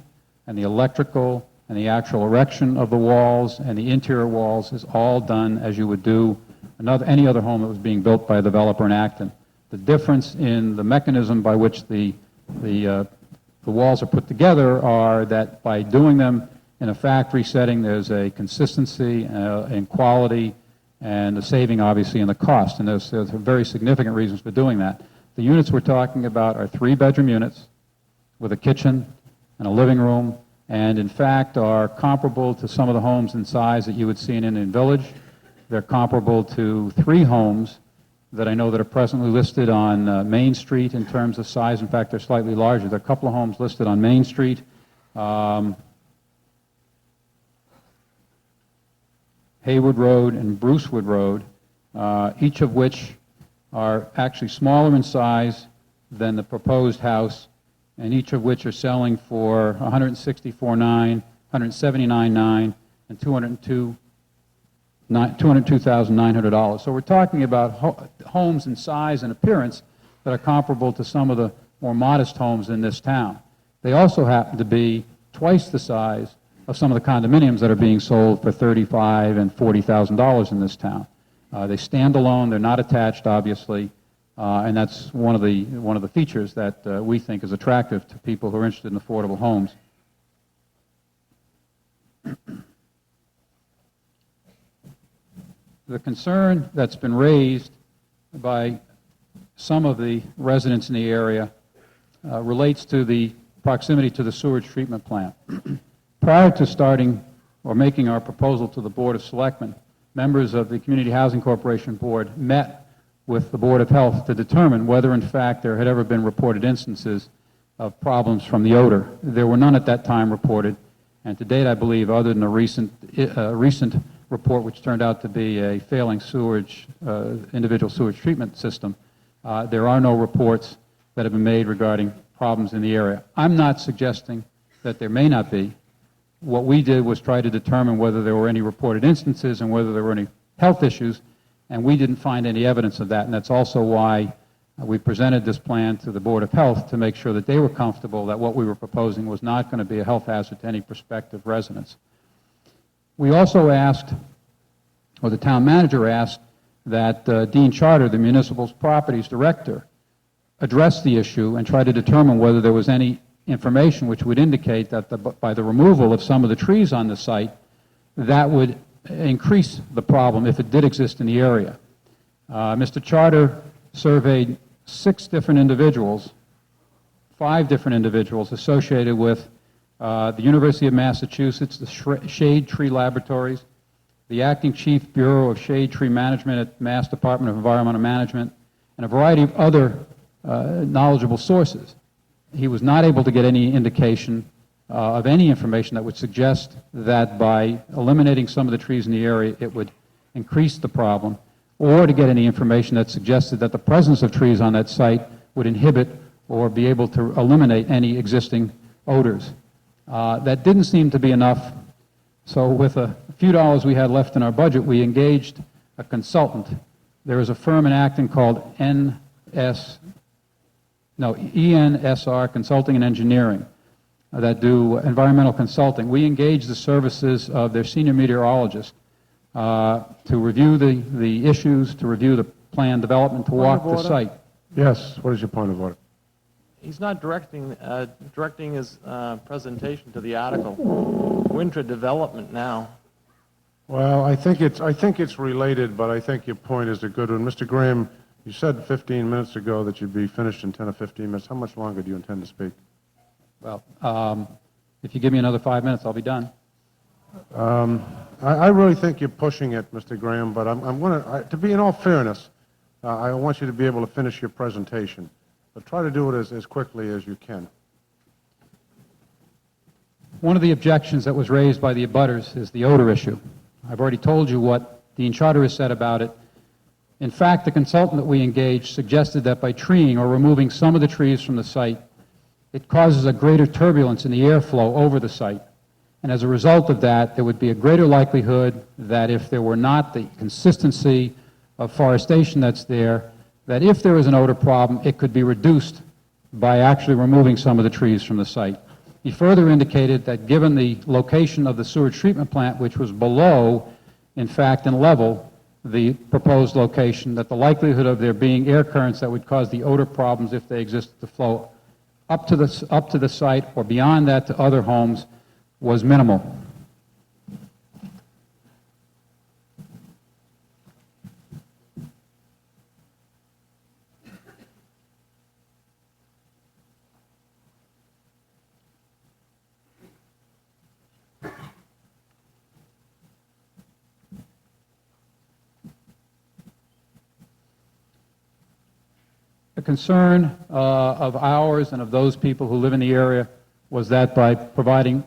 and the electrical and the actual erection of the walls and the interior walls is all done as you would do any other home that was being built by a developer in Acton. The difference in the mechanism by which the walls are put together are that by doing them in a factory setting, there's a consistency in quality and a saving, obviously, in the cost. And there's very significant reasons for doing that. The units we're talking about are 3-bedroom units with a kitchen and a living room, and in fact are comparable to some of the homes in size that you would see in Indian Village. They're comparable to 3 homes that I know that are presently listed on Main Street in terms of size. In fact, they're slightly larger. There are a couple of homes listed on Main Street. Haywood Road and Brucewood Road, each of which are actually smaller in size than the proposed house, and each of which are selling for $164,900, $179,900, and $202,900. So we're talking about homes in size and appearance that are comparable to some of the more modest homes in this town. They also happen to be twice the size of some of the condominiums that are being sold for $35,000 and $40,000 in this town. They stand alone. They're not attached, obviously, and that's one of the features that we think is attractive to people who are interested in affordable homes. The concern that's been raised by some of the residents in the area relates to the proximity to the sewage treatment plant. Prior to starting or making our proposal to the Board of Selectmen, members of the Community Housing Corporation Board met with the Board of Health to determine whether, in fact, there had ever been reported instances of problems from the odor. There were none at that time reported, and to date, I believe, other than a recent report which turned out to be a failing individual sewage treatment system, There are no reports that have been made regarding problems in the area. I'm not suggesting that there may not be. What we did was try to determine whether there were any reported instances and whether there were any health issues, and we didn't find any evidence of that, and that's also why we presented this plan to the Board of Health to make sure that they were comfortable that what we were proposing was not going to be a health hazard to any prospective residents. We also asked, or the town manager asked, that Dean Charter, the municipal properties director, address the issue and try to determine whether there was any information which would indicate that by the removal of some of the trees on the site, that would increase the problem if it did exist in the area. Mr. Charter surveyed 5 different individuals associated with the University of Massachusetts, the Shade Tree Laboratories, the acting chief Bureau of Shade Tree Management at Mass Department of Environmental Management, and a variety of other knowledgeable sources. He was not able to get any indication of any information that would suggest that by eliminating some of the trees in the area it would increase the problem, or to get any information that suggested that the presence of trees on that site would inhibit or be able to eliminate any existing odors. That didn't seem to be enough, so with a few dollars we had left in our budget, we engaged a consultant. There is a firm in Acton called ENSR Consulting and Engineering that do environmental consulting. We engaged the services of their senior meteorologist to review the issues, to review the plan development, to walk the site. Yes, what is your point of order? He's not directing his presentation to the article. We're into development now. Well, I think it's related, but I think your point is a good one. Mr. Graham, you said 15 minutes ago that you'd be finished in 10 or 15 minutes. How much longer do you intend to speak? Well, if you give me another 5 minutes, I'll be done. I really think you're pushing it, Mr. Graham, but I'm going to be in all fairness, I want you to be able to finish your presentation, but try to do it as quickly as you can. One of the objections that was raised by the abutters is the odor issue. I've already told you what Dean Charter has said about it. In fact, the consultant that we engaged suggested that by treeing or removing some of the trees from the site, it causes a greater turbulence in the airflow over the site. And as a result of that, there would be a greater likelihood that if there were not the consistency of forestation that's there, that if there is an odor problem, it could be reduced by actually removing some of the trees from the site. He further indicated that given the location of the sewage treatment plant, which was below, in fact, in level, the proposed location, that the likelihood of there being air currents that would cause the odor problems if they existed to flow up to the site or beyond that to other homes was minimal. The concern of ours and of those people who live in the area was that by providing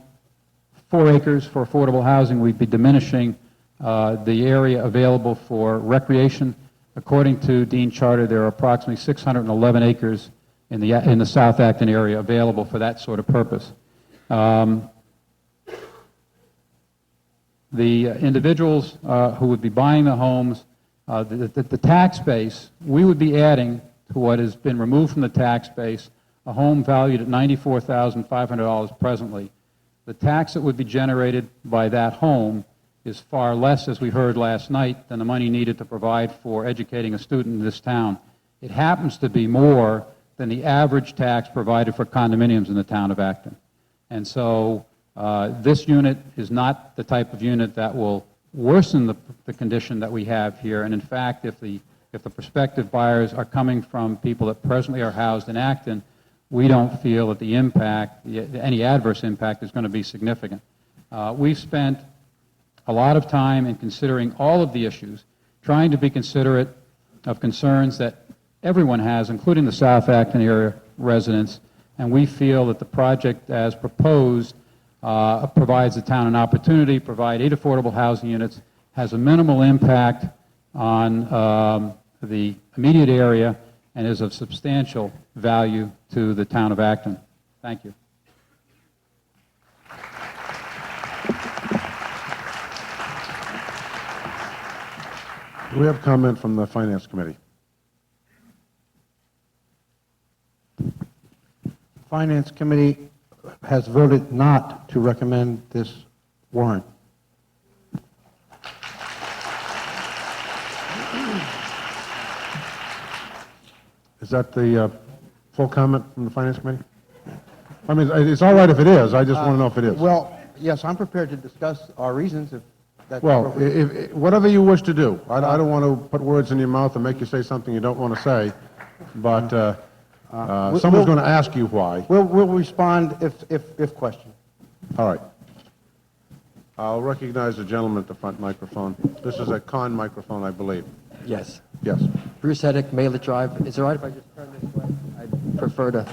4 acres for affordable housing, we'd be diminishing the area available for recreation. According to Dean Charter, there are approximately 611 acres in the South Acton area available for that sort of purpose. The individuals who would be buying the homes, the tax base, we would be adding to what has been removed from the tax base, a home valued at $94,500 presently. The tax that would be generated by that home is far less, as we heard last night, than the money needed to provide for educating a student in this town. It happens to be more than the average tax provided for condominiums in the town of Acton. And so this unit is not the type of unit that will worsen the condition that we have here. And in fact, if the prospective buyers are coming from people that presently are housed in Acton, we don't feel that the impact, any adverse impact, is going to be significant. We've spent a lot of time in considering all of the issues, trying to be considerate of concerns that everyone has, including the South Acton area residents, and we feel that the project as proposed provides the town an opportunity, provide 8 affordable housing units, has a minimal impact on the immediate area, and is of substantial value to the town of Acton. Thank you. Do we have comment from the Finance Committee? Finance Committee has voted not to recommend this warrant. Is that the full comment from the Finance Committee? I mean, it's all right if it is. I just want to know if it is. Well, yes, I'm prepared to discuss our reasons if that's Well, appropriate. whatever you wish to do. I don't want to put words in your mouth and make you say something you don't want to say, but someone's going to ask you why. We'll respond if questioned. All right. I'll recognize the gentleman at the front microphone. This is a con microphone, I believe. Yes. Yes. Bruce Hedrick, Mailer Drive. Is it all right if I just turn this way? I'd prefer to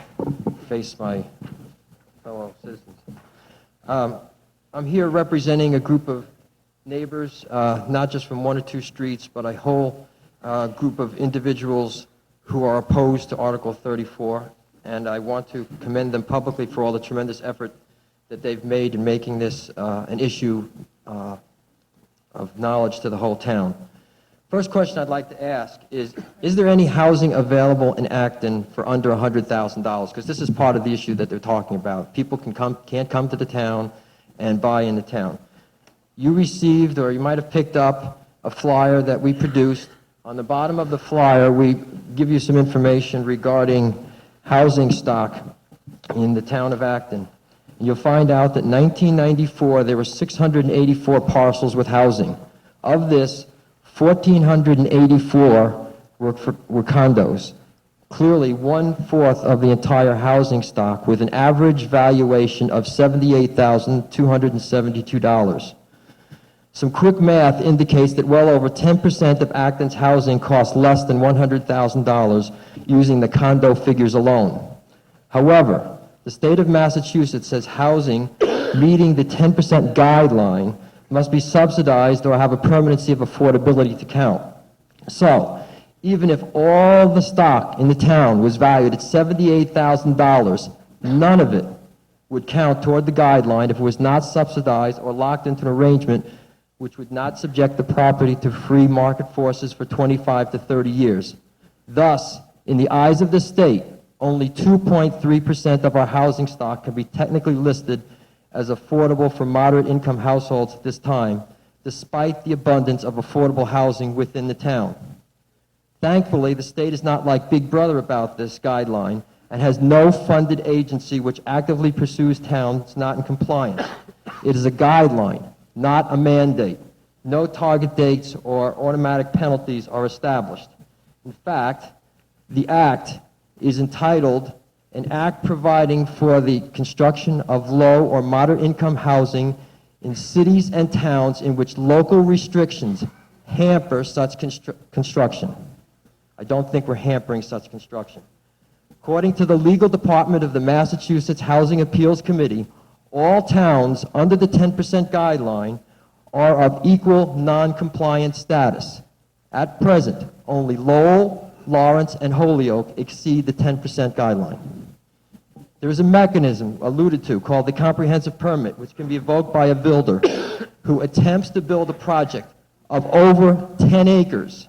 face my fellow citizens. I'm here representing a group of neighbors, not just from one or two streets, but a whole group of individuals who are opposed to Article 34, and I want to commend them publicly for all the tremendous effort that they've made in making this an issue of knowledge to the whole town. First question I'd like to ask is there any housing available in Acton for under $100,000? Because this is part of the issue that they're talking about. People can't come to the town and buy in the town. You received, or you might have picked up, a flyer that we produced. On the bottom of the flyer, we give you some information regarding housing stock in the town of Acton. You'll find out that in 1994, there were 684 parcels with housing. Of this, 1,484 were condos. Clearly, 1/4 of the entire housing stock, with an average valuation of $78,272. Some quick math indicates that well over 10% of Acton's housing costs less than $100,000 using the condo figures alone. However, the state of Massachusetts says housing meeting the 10% guideline must be subsidized or have a permanency of affordability to count. So, even if all the stock in the town was valued at $78,000, none of it would count toward the guideline if it was not subsidized or locked into an arrangement which would not subject the property to free market forces for 25 to 30 years. Thus, in the eyes of the state, only 2.3% of our housing stock can be technically listed as affordable for moderate income households at this time, despite the abundance of affordable housing within the town. Thankfully, the state is not like Big Brother about this guideline and has no funded agency which actively pursues towns not in compliance. It is a guideline, not a mandate. No target dates or automatic penalties are established. In fact, the act is entitled an act providing for the construction of low or moderate income housing in cities and towns in which local restrictions hamper such construction. I don't think we're hampering such construction. According to the legal department of the Massachusetts Housing Appeals Committee, all towns under the 10% guideline are of equal non-compliant status. At present, only Lowell, Lawrence, and Holyoke exceed the 10% guideline. There is a mechanism alluded to called the comprehensive permit, which can be invoked by a builder who attempts to build a project of over 10 acres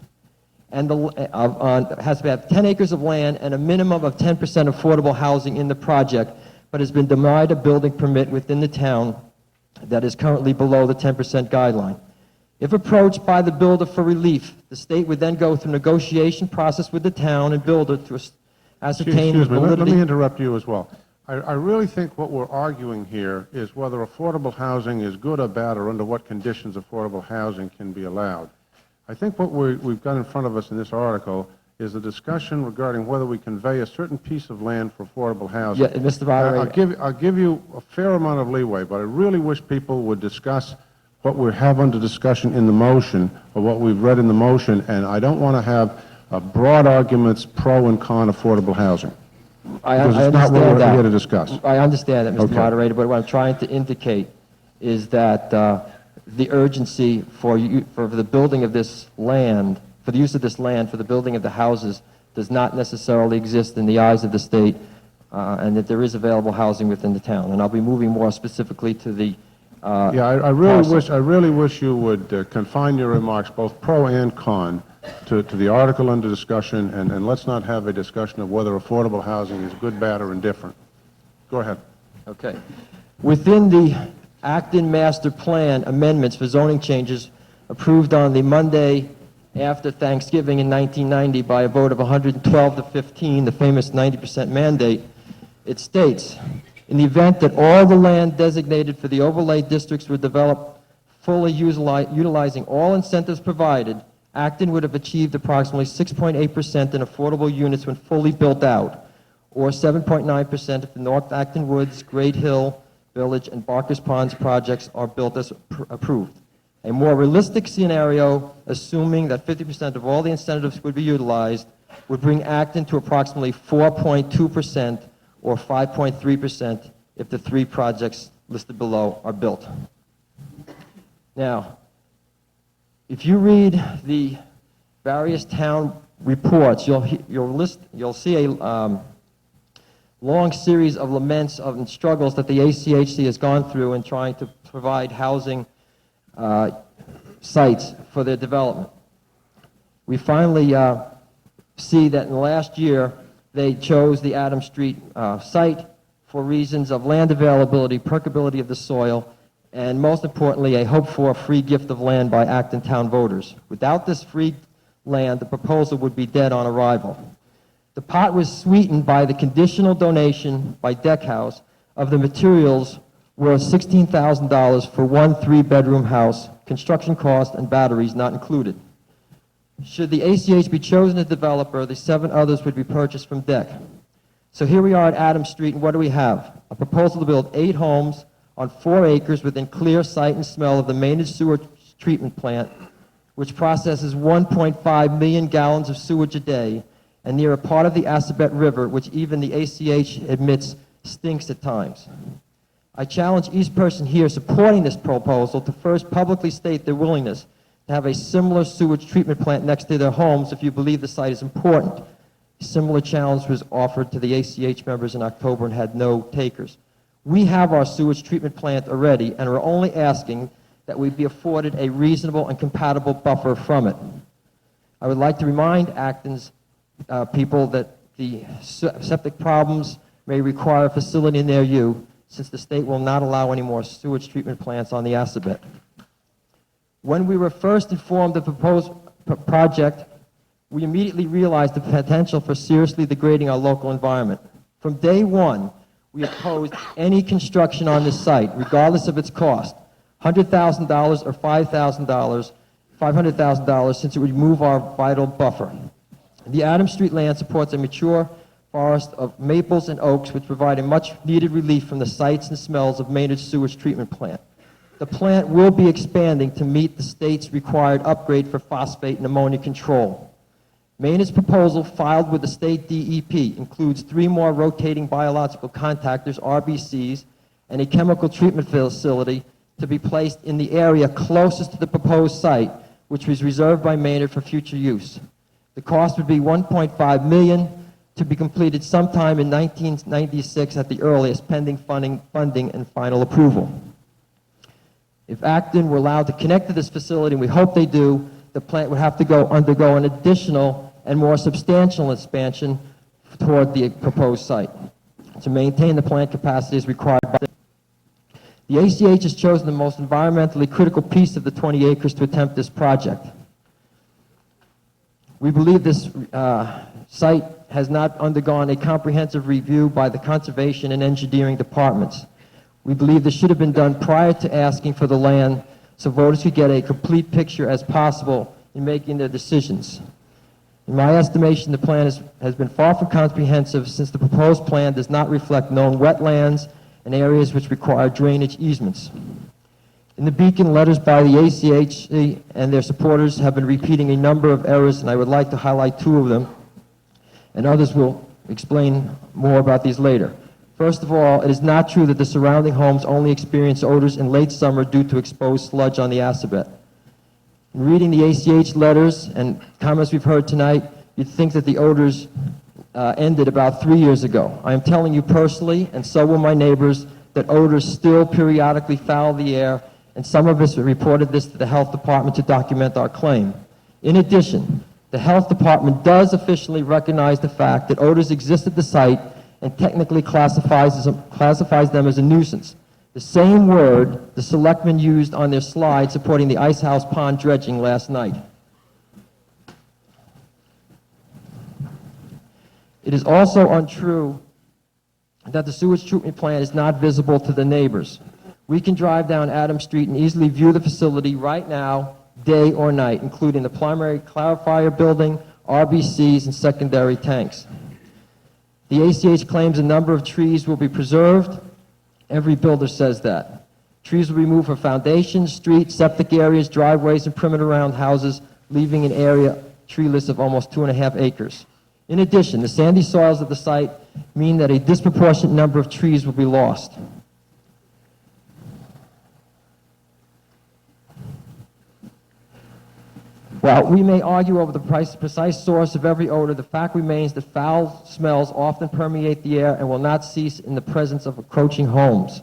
and has to have 10 acres of land and a minimum of 10% affordable housing in the project, but has been denied a building permit within the town that is currently below the 10% guideline. If approached by the builder for relief, the state would then go through negotiation process with the town and builder to ascertain Excuse the me, validity. let me interrupt you as well. I really think what we're arguing here is whether affordable housing is good or bad, or under what conditions affordable housing can be allowed. I think what we've got in front of us in this article is a discussion regarding whether we convey a certain piece of land for affordable housing. Yeah, Mr. Moderator. I'll give you a fair amount of leeway, but I really wish people would discuss what we have under discussion in the motion, or what we've read in the motion, and I don't want to have broad arguments pro and con affordable housing. Because it's not what we're here to discuss. I understand that, Mr. Okay. Moderator, but what I'm trying to indicate is that the urgency for the building of this land, for the use of this land, for the building of the houses, does not necessarily exist in the eyes of the state, and that there is available housing within the town. And I'll be moving more specifically to the I really wish you would confine your remarks, both pro and con, to the article under discussion, and let's not have a discussion of whether affordable housing is good, bad, or indifferent. Go ahead. Okay. Within the Acton Master Plan amendments for zoning changes approved on the Monday after Thanksgiving in 1990 by a vote of 112 to 15, the famous 90% mandate, it states, in the event that all the land designated for the overlay districts were developed fully utilizing all incentives provided, Acton would have achieved approximately 6.8% in affordable units when fully built out, or 7.9% if the North Acton Woods, Great Hill Village, and Barker's Ponds projects are built as approved. A more realistic scenario, assuming that 50% of all the incentives would be utilized, would bring Acton to approximately 4.2% or 5.3% if the 3 projects listed below are built. Now, if you read the various town reports, you'll see a long series of laments and struggles that the ACHC has gone through in trying to provide housing sites for their development. We finally see that in the last year, they chose the Adams Street site for reasons of land availability, permeability of the soil, and most importantly, a hoped-for free gift of land by Acton town voters. Without this free land, the proposal would be dead on arrival. The pot was sweetened by the conditional donation by Deckhouse of the materials worth $16,000 for one 3-bedroom house, construction cost and batteries not included. Should the ACH be chosen as developer, the 7 others would be purchased from Deck. So here we are at Adams Street, and what do we have? A proposal to build 8 homes on 4 acres within clear sight and smell of the managed sewer treatment plant, which processes 1.5 million gallons of sewage a day, and near a part of the Assabet River, which even the ACH admits stinks at times. I challenge each person here supporting this proposal to first publicly state their willingness to have a similar sewage treatment plant next to their homes if you believe the site is important. A similar challenge was offered to the ACH members in October and had no takers. We have our sewage treatment plant already, and are only asking that we be afforded a reasonable and compatible buffer from it. I would like to remind Acton's people that the septic problems may require a facility near you, since the state will not allow any more sewage treatment plants on the Assabet. When we were first informed of the proposed project, we immediately realized the potential for seriously degrading our local environment. From day one, we opposed any construction on this site, regardless of its cost, $100,000 or $500,000, since it would remove our vital buffer. The Adams Street land supports a mature forest of maples and oaks, which provide a much-needed relief from the sights and smells of managed sewage treatment plant. The plant will be expanding to meet the state's required upgrade for phosphate and ammonia control. Maynard's proposal, filed with the state DEP, includes 3 more rotating biological contactors, RBCs, and a chemical treatment facility to be placed in the area closest to the proposed site, which was reserved by Maynard for future use. The cost would be $1.5 million, to be completed sometime in 1996 at the earliest, pending funding and final approval. If Acton were allowed to connect to this facility, and we hope they do, the plant would have to undergo an additional and more substantial expansion toward the proposed site to maintain the plant capacity as required by the ACH has chosen the most environmentally critical piece of the 20 acres to attempt this project. We believe this site has not undergone a comprehensive review by the conservation and engineering departments. We believe this should have been done prior to asking for the land, so voters could get a complete picture as possible in making their decisions. In my estimation, the plan has been far from comprehensive, since the proposed plan does not reflect known wetlands and areas which require drainage easements. In the Beacon, letters by the ACHC and their supporters have been repeating a number of errors, and I would like to highlight 2 of them, and others will explain more about these later. First of all, it is not true that the surrounding homes only experience odors in late summer due to exposed sludge on the Assabet. In reading the ACH letters and comments we've heard tonight, you'd think that the odors ended about 3 years ago. I am telling you personally, and so will my neighbors, that odors still periodically foul the air, and some of us reported this to the health department to document our claim. In addition, the health department does officially recognize the fact that odors exist at the site and technically classifies them as a nuisance. The same word the selectmen used on their slide supporting the ice house pond dredging last night. It is also untrue that the sewage treatment plant is not visible to the neighbors. We can drive down Adams Street and easily view the facility right now, day or night, including the primary clarifier building, RBCs, and secondary tanks. The ACH claims a number of trees will be preserved. Every builder says that. Trees will be removed for foundations, streets, septic areas, driveways, and perimeter around houses, leaving an area treeless of almost 2.5 acres. In addition, the sandy soils of the site mean that a disproportionate number of trees will be lost. While we may argue over the precise source of every odor, the fact remains that foul smells often permeate the air and will not cease in the presence of approaching homes.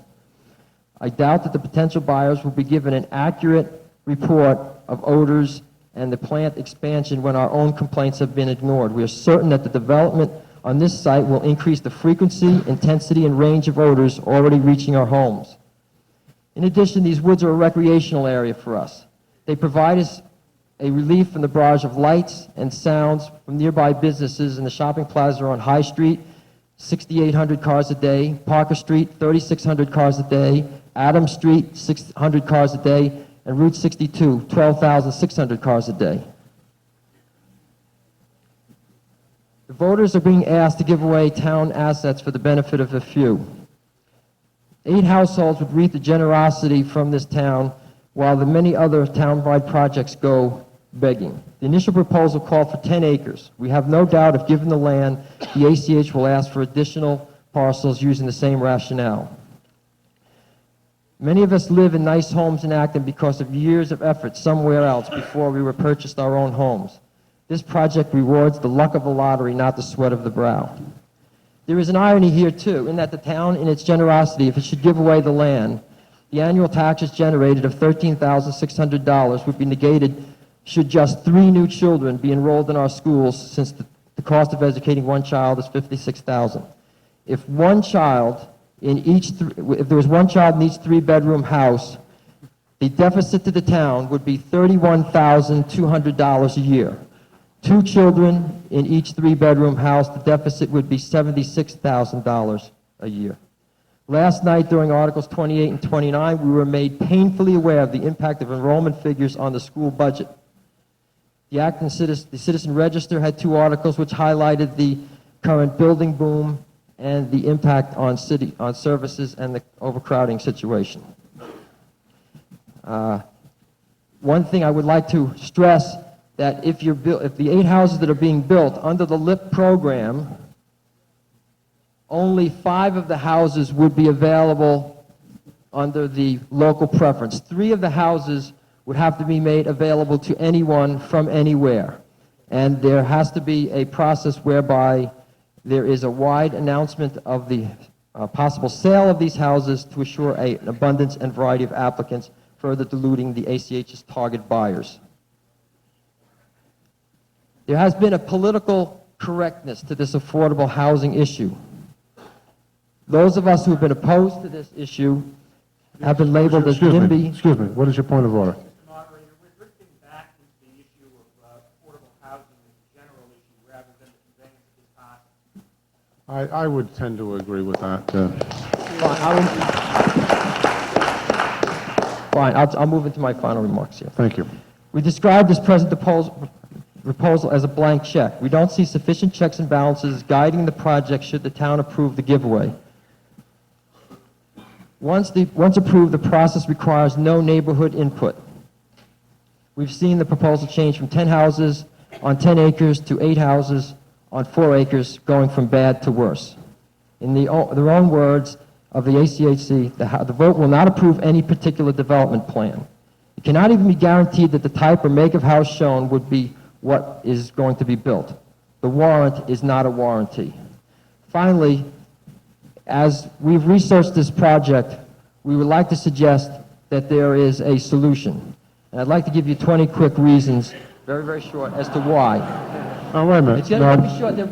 I doubt that the potential buyers will be given an accurate report of odors and the plant expansion when our own complaints have been ignored. We are certain that the development on this site will increase the frequency, intensity, and range of odors already reaching our homes. In addition, these woods are a recreational area for us. They provide us a relief from the barrage of lights and sounds from nearby businesses in the shopping plaza on High Street, 6,800 cars a day, Parker Street, 3,600 cars a day, Adams Street, 600 cars a day, and Route 62, 12,600 cars a day. The voters are being asked to give away town assets for the benefit of a few. 8 households would reap the generosity from this town, while the many other town-wide projects go begging. The initial proposal called for 10 acres. We have no doubt if given the land, the ACH will ask for additional parcels using the same rationale. Many of us live in nice homes in Acton because of years of effort somewhere else before we purchased our own homes. This project rewards the luck of the lottery, not the sweat of the brow. There is an irony here, too, in that the town, in its generosity, if it should give away the land, the annual taxes generated of $13,600 would be negated should just 3 new children be enrolled in our schools, since the cost of educating one child is $56,000. If there was one child in each 3-bedroom house, the deficit to the town would be $31,200 a year. 2 children in each 3-bedroom house, the deficit would be $76,000 a year. Last night, during Articles 28 and 29, we were made painfully aware of the impact of enrollment figures on the school budget. The Acton Citizen Register had 2 articles which highlighted the current building boom and the impact on services and the overcrowding situation. One thing I would like to stress, that if the 8 houses that are being built under the LIP program, only 5 of the houses would be available under the local preference. 3 of the houses would have to be made available to anyone from anywhere. And there has to be a process whereby there is a wide announcement of the possible sale of these houses to assure an abundance and variety of applicants, further diluting the ACH's target buyers. There has been a political correctness to this affordable housing issue. Those of us who have been opposed to this issue have been labeled as NIMBY. Excuse me, what is your point of order? Mr. Moderator, we're drifting back into the issue of affordable housing as a general issue rather than the conveyance of this concept. I would tend to agree with that. Fine, I'll move into my final remarks here. Thank you. We describe this present proposal as a blank check. We don't see sufficient checks and balances guiding the project should the town approve the giveaway. Once approved, the process requires no neighborhood input. We've seen the proposal change from 10 houses on 10 acres to 8 houses on 4 acres, going from bad to worse. In their own words of the ACHC, the vote will not approve any particular development plan. It cannot even be guaranteed that the type or make of house shown would be what is going to be built. The warrant is not a warranty. Finally, as we've researched this project, we would like to suggest that there is a solution. And I'd like to give you 20 quick reasons, very, very short, as to why. Oh, wait a minute. It's going to be short. Wait a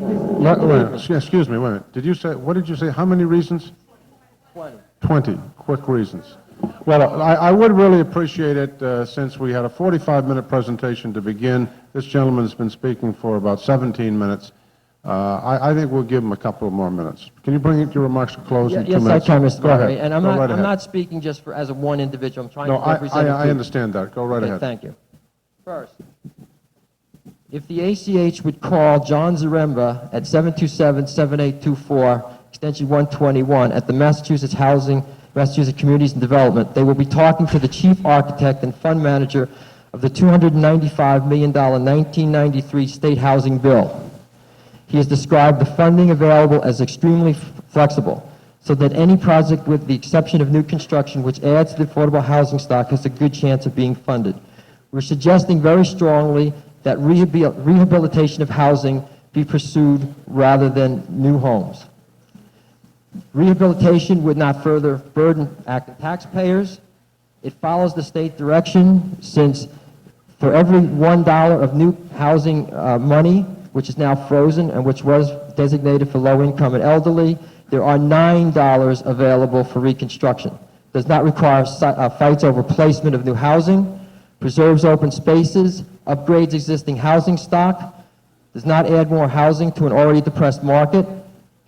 minute. Excuse me, wait a minute. Did you say, what did you say, how many reasons? 20. 20 quick reasons. Well, I would really appreciate it since we had a 45-minute presentation to begin. This gentleman's been speaking for about 17 minutes. I think we'll give him a couple of more minutes. Can you bring your remarks to close in 2 Yes, minutes? I can, Mr. Go ahead. Murray. And I'm Go right not, I'm ahead. not speaking just as a one individual. I'm trying No, to represent I understand that. Go right Okay, ahead. thank you. First, if the ACH would call John Zaremba at 727-7824, extension 121, at the Massachusetts Communities and Development, they will be talking to the chief architect and fund manager of the $295 million 1993 state housing bill. He has described the funding available as extremely flexible, so that any project with the exception of new construction which adds to the affordable housing stock has a good chance of being funded. We're suggesting very strongly that rehabilitation of housing be pursued rather than new homes. Rehabilitation would not further burden Acton taxpayers. It follows the state direction, since for every $1 of new housing money, which is now frozen and which was designated for low income and elderly, there are $9 available for reconstruction. Does not require fights over placement of new housing, preserves open spaces, upgrades existing housing stock, does not add more housing to an already depressed market,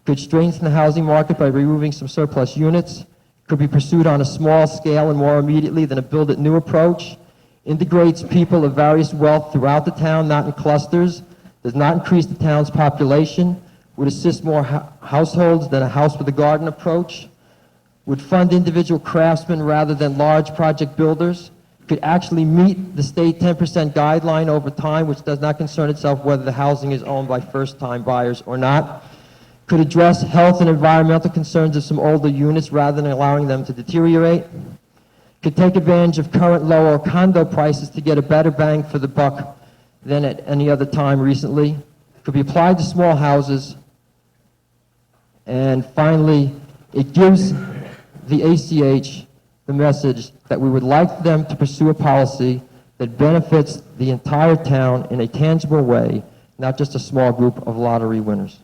could strengthen the housing market by removing some surplus units, could be pursued on a small scale and more immediately than a build-it-new approach, integrates people of various wealth throughout the town, not in clusters, does not increase the town's population, would assist more households than a house with a garden approach, would fund individual craftsmen rather than large project builders, could actually meet the state 10% guideline over time, which does not concern itself whether the housing is owned by first-time buyers or not, could address health and environmental concerns of some older units rather than allowing them to deteriorate, could take advantage of current lower condo prices to get a better bang for the buck than at any other time recently, could be applied to small houses, and finally, it gives the ACH the message that we would like them to pursue a policy that benefits the entire town in a tangible way, not just a small group of lottery winners.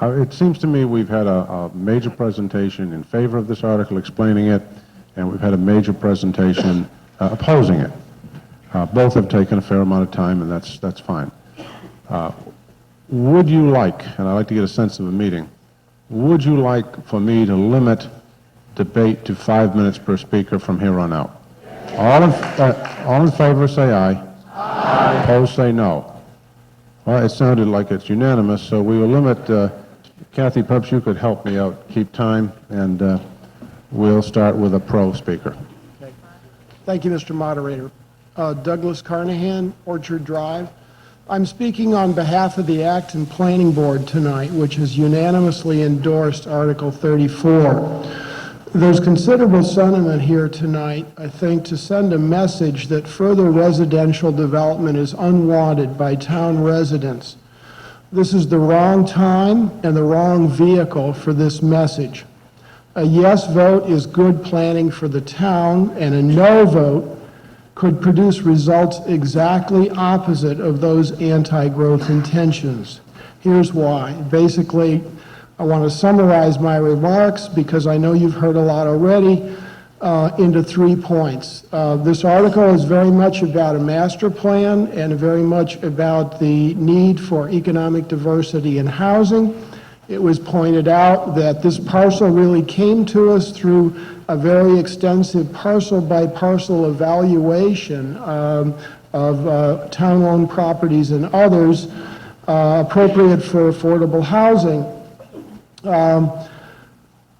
It seems to me we've had a major presentation in favor of this article explaining it, and we've had a major presentation opposing it. Both have taken a fair amount of time, and that's fine. Would you like, and I'd like to get a sense of the meeting, would you like for me to limit debate to 5 minutes per speaker from here on out? All in favor say aye. Aye. Opposed say no. Well, it sounded like it's unanimous, so we will limit. Kathy, perhaps you could help me out, keep time, and we'll start with a pro speaker. Okay. Thank you, Mr. Moderator. Douglas Carnahan, Orchard Drive. I'm speaking on behalf of the Acton Planning Board tonight, which has unanimously endorsed Article 34. There's considerable sentiment here tonight, I think, to send a message that further residential development is unwanted by town residents. This is the wrong time and the wrong vehicle for this message. A yes vote is good planning for the town, and a no vote could produce results exactly opposite of those anti-growth intentions. Here's why. Basically, I want to summarize my remarks, because I know you've heard a lot already, into 3 points. This article is very much about a master plan and very much about the need for economic diversity in housing. It was pointed out that this parcel really came to us through a very extensive parcel-by-parcel evaluation of town-owned properties and others appropriate for affordable housing.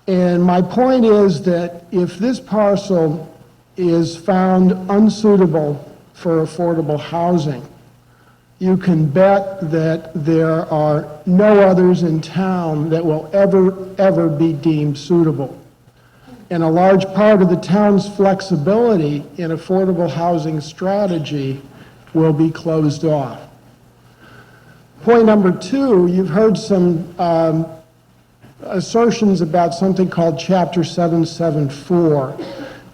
And my point is that if this parcel is found unsuitable for affordable housing, you can bet that there are no others in town that will ever be deemed suitable. and a large part of the town's flexibility in affordable housing strategy will be closed off. Point number two, you've heard some assertions about something called Chapter 774,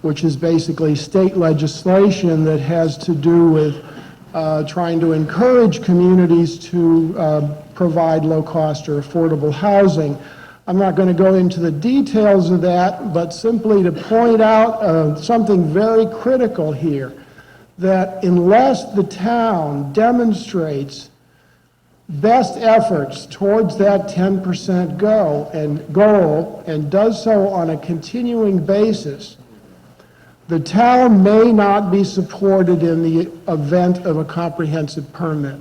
which is basically state legislation that has to do with trying to encourage communities to provide low-cost or affordable housing. I'm not going to go into the details of that, but simply to point out something very critical here, that unless the town demonstrates best efforts towards that 10% goal and does so on a continuing basis, the town may not be supported in the event of a comprehensive permit.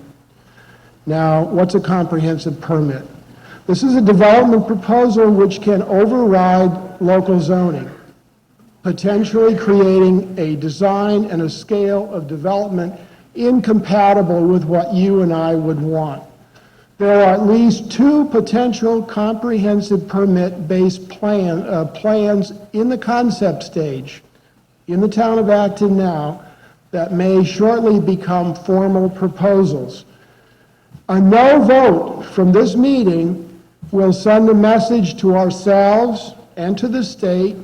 Now, what's a comprehensive permit? This is a development proposal which can override local zoning, potentially creating a design and a scale of development incompatible with what you and I would want. There are at least two potential comprehensive permit-based plans in the concept stage in the town of Acton now that may shortly become formal proposals. A no vote from this meeting will send a message to ourselves and to the state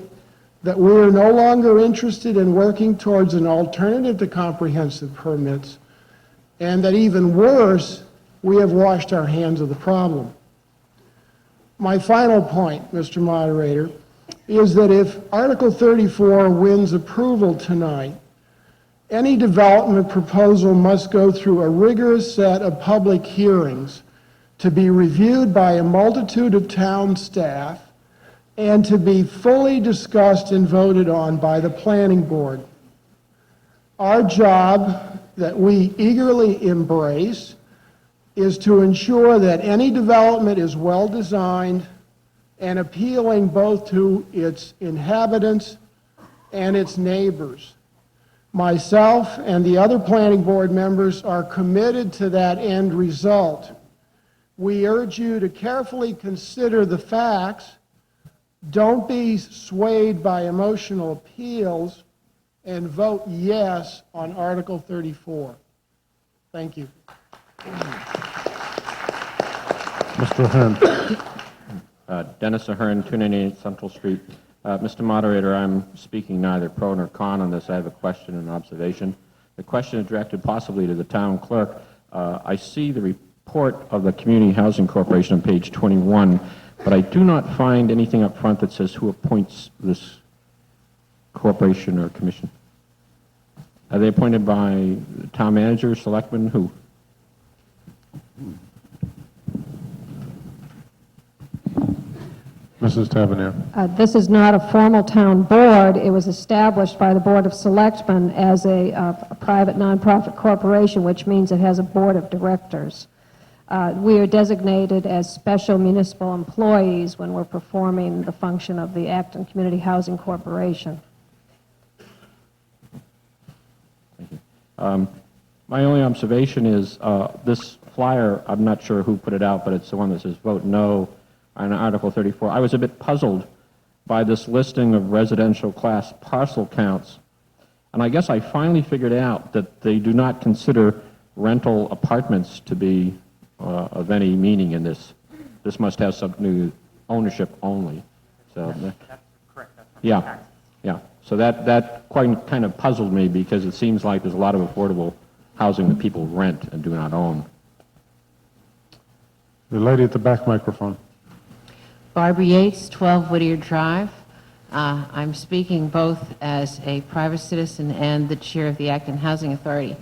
that we are no longer interested in working towards an alternative to comprehensive permits, and that even worse, we have washed our hands of the problem. My final point, Mr. Moderator, is that if Article 34 wins approval tonight, any development proposal must go through a rigorous set of public hearings to be reviewed by a multitude of town staff and to be fully discussed and voted on by the planning board. Our job that we eagerly embrace is to ensure that any development is well designed and appealing both to its inhabitants and its neighbors. Myself and the other planning board members are committed to that end result. We urge you to carefully consider the facts. Don't be swayed by emotional appeals, and vote yes on Article 34. Thank you. Mr. Ahern. Dennis Ahern, 298 Central Street. Mr. Moderator, I'm speaking neither pro nor con on this. I have a question and an observation. The question is directed possibly to the town clerk. I see the report of the Community Housing Corporation on page 21, but I do not find anything up front that says who appoints this corporation or commission. Are they appointed by the town manager, selectmen, who? Mrs. Tavernier. This is not a formal town board. It was established by the Board of Selectmen as a private nonprofit corporation, which means it has a board of directors. We are designated as special municipal employees when we're performing the function of the Acton Community Housing Corporation. Thank you. My only observation is this flyer, I'm not sure who put it out, but it's the one that says vote no on Article 34. I was a bit puzzled by this listing of residential class parcel counts, and I guess I finally figured out that they do not consider rental apartments to be of any meaning in this. This must have something to do with ownership only. So That's correct. That's from yeah, taxes. yeah. So that quite kind of puzzled me because it seems like there's a lot of affordable housing that people rent and do not own. The lady at the back microphone. Barbara Yates, 12 Whittier Drive. I'm speaking both as a private citizen and the chair of the Acton Housing Authority.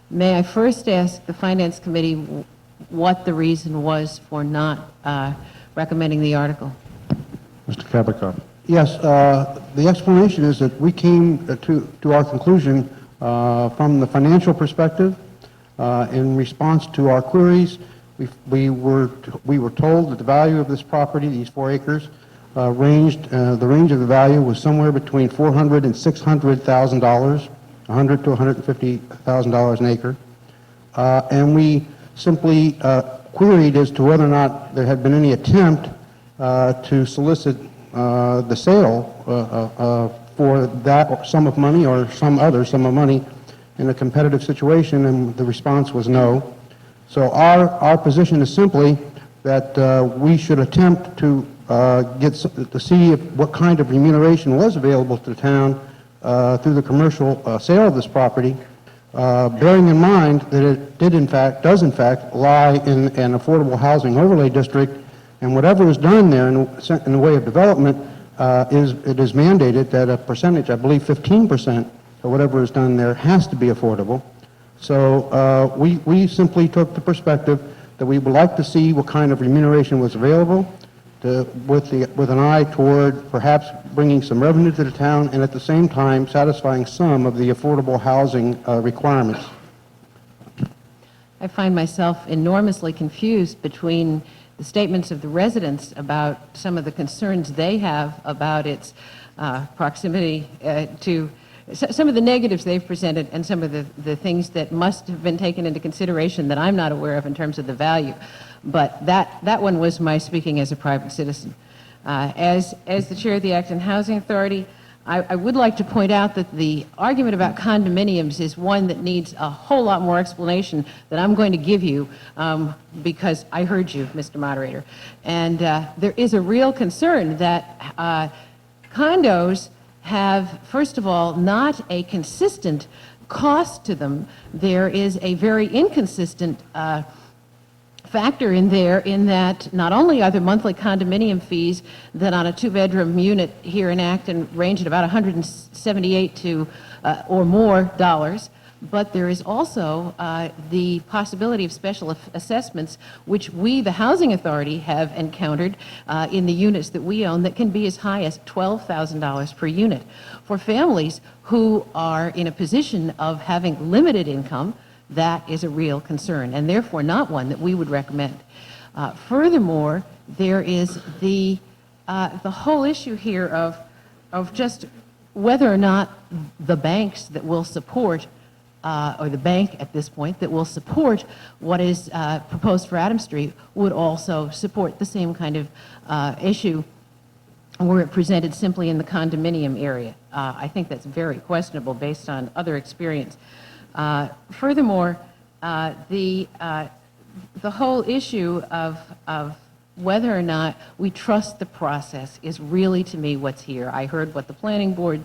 May I first ask the Finance Committee what the reason was for not recommending the article? Mr. Kabikoff. Yes, the explanation is that we came to our conclusion from the financial perspective. In response to our queries, we were told that the value of this property, these 4 acres, the range of the value was somewhere between $400,000 and $600,000, $100,000 to $150,000 an acre, and we simply queried as to whether or not there had been any attempt to solicit the sale for that sum of money or some other sum of money in a competitive situation, and the response was no. So our position is simply that we should attempt to to see what kind of remuneration was available to the town through the commercial sale of this property, bearing in mind that it does in fact lie in an affordable housing overlay district, and whatever is done there in the way of development, it is mandated that a percentage, I believe 15% of whatever is done there has to be affordable. So we simply took the perspective that we would like to see what kind of remuneration was available with an eye toward perhaps bringing some revenue to the town and at the same time satisfying some of the affordable housing requirements. I find myself enormously confused between the statements of the residents about some of the concerns they have about its proximity to some of the negatives they've presented and some of the things that must have been taken into consideration that I'm not aware of in terms of the value. But that one was my speaking as a private citizen. As the chair of the Acton Housing Authority, I would like to point out that the argument about condominiums is one that needs a whole lot more explanation than I'm going to give you because I heard you, Mr. Moderator. And there is a real concern that condos have, first of all, not a consistent cost to them. There is a very inconsistent factor in there in that not only are there monthly condominium fees that on a two-bedroom unit here in Acton range at about $178 to or more dollars, but there is also the possibility of special assessments, which we, the Housing Authority, have encountered in the units that we own that can be as high as $12,000 per unit. For families who are in a position of having limited income, that is a real concern, and therefore not one that we would recommend. Furthermore, there is the whole issue here of just whether or not the banks that will support or the bank at this point that will support what is proposed for Adam Street would also support the same kind of issue were it presented simply in the condominium area. I think that's very questionable based on other experience. Furthermore, the whole issue of whether or not we trust the process is really, to me, what's here. I heard what the planning board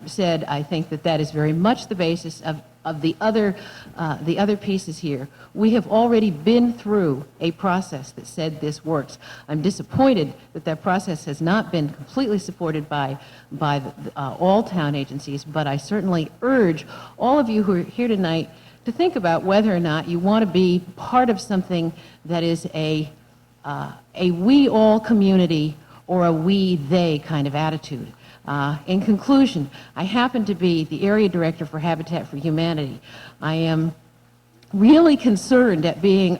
said. I think that is very much the basis of the other pieces here. We have already been through a process that said this works. I'm disappointed that process has not been completely supported by all town agencies, but I certainly urge all of you who are here tonight to think about whether or not you want to be part of something that is a we all community or a we they kind of attitude. In conclusion, I happen to be the area director for Habitat for Humanity. I am really concerned at being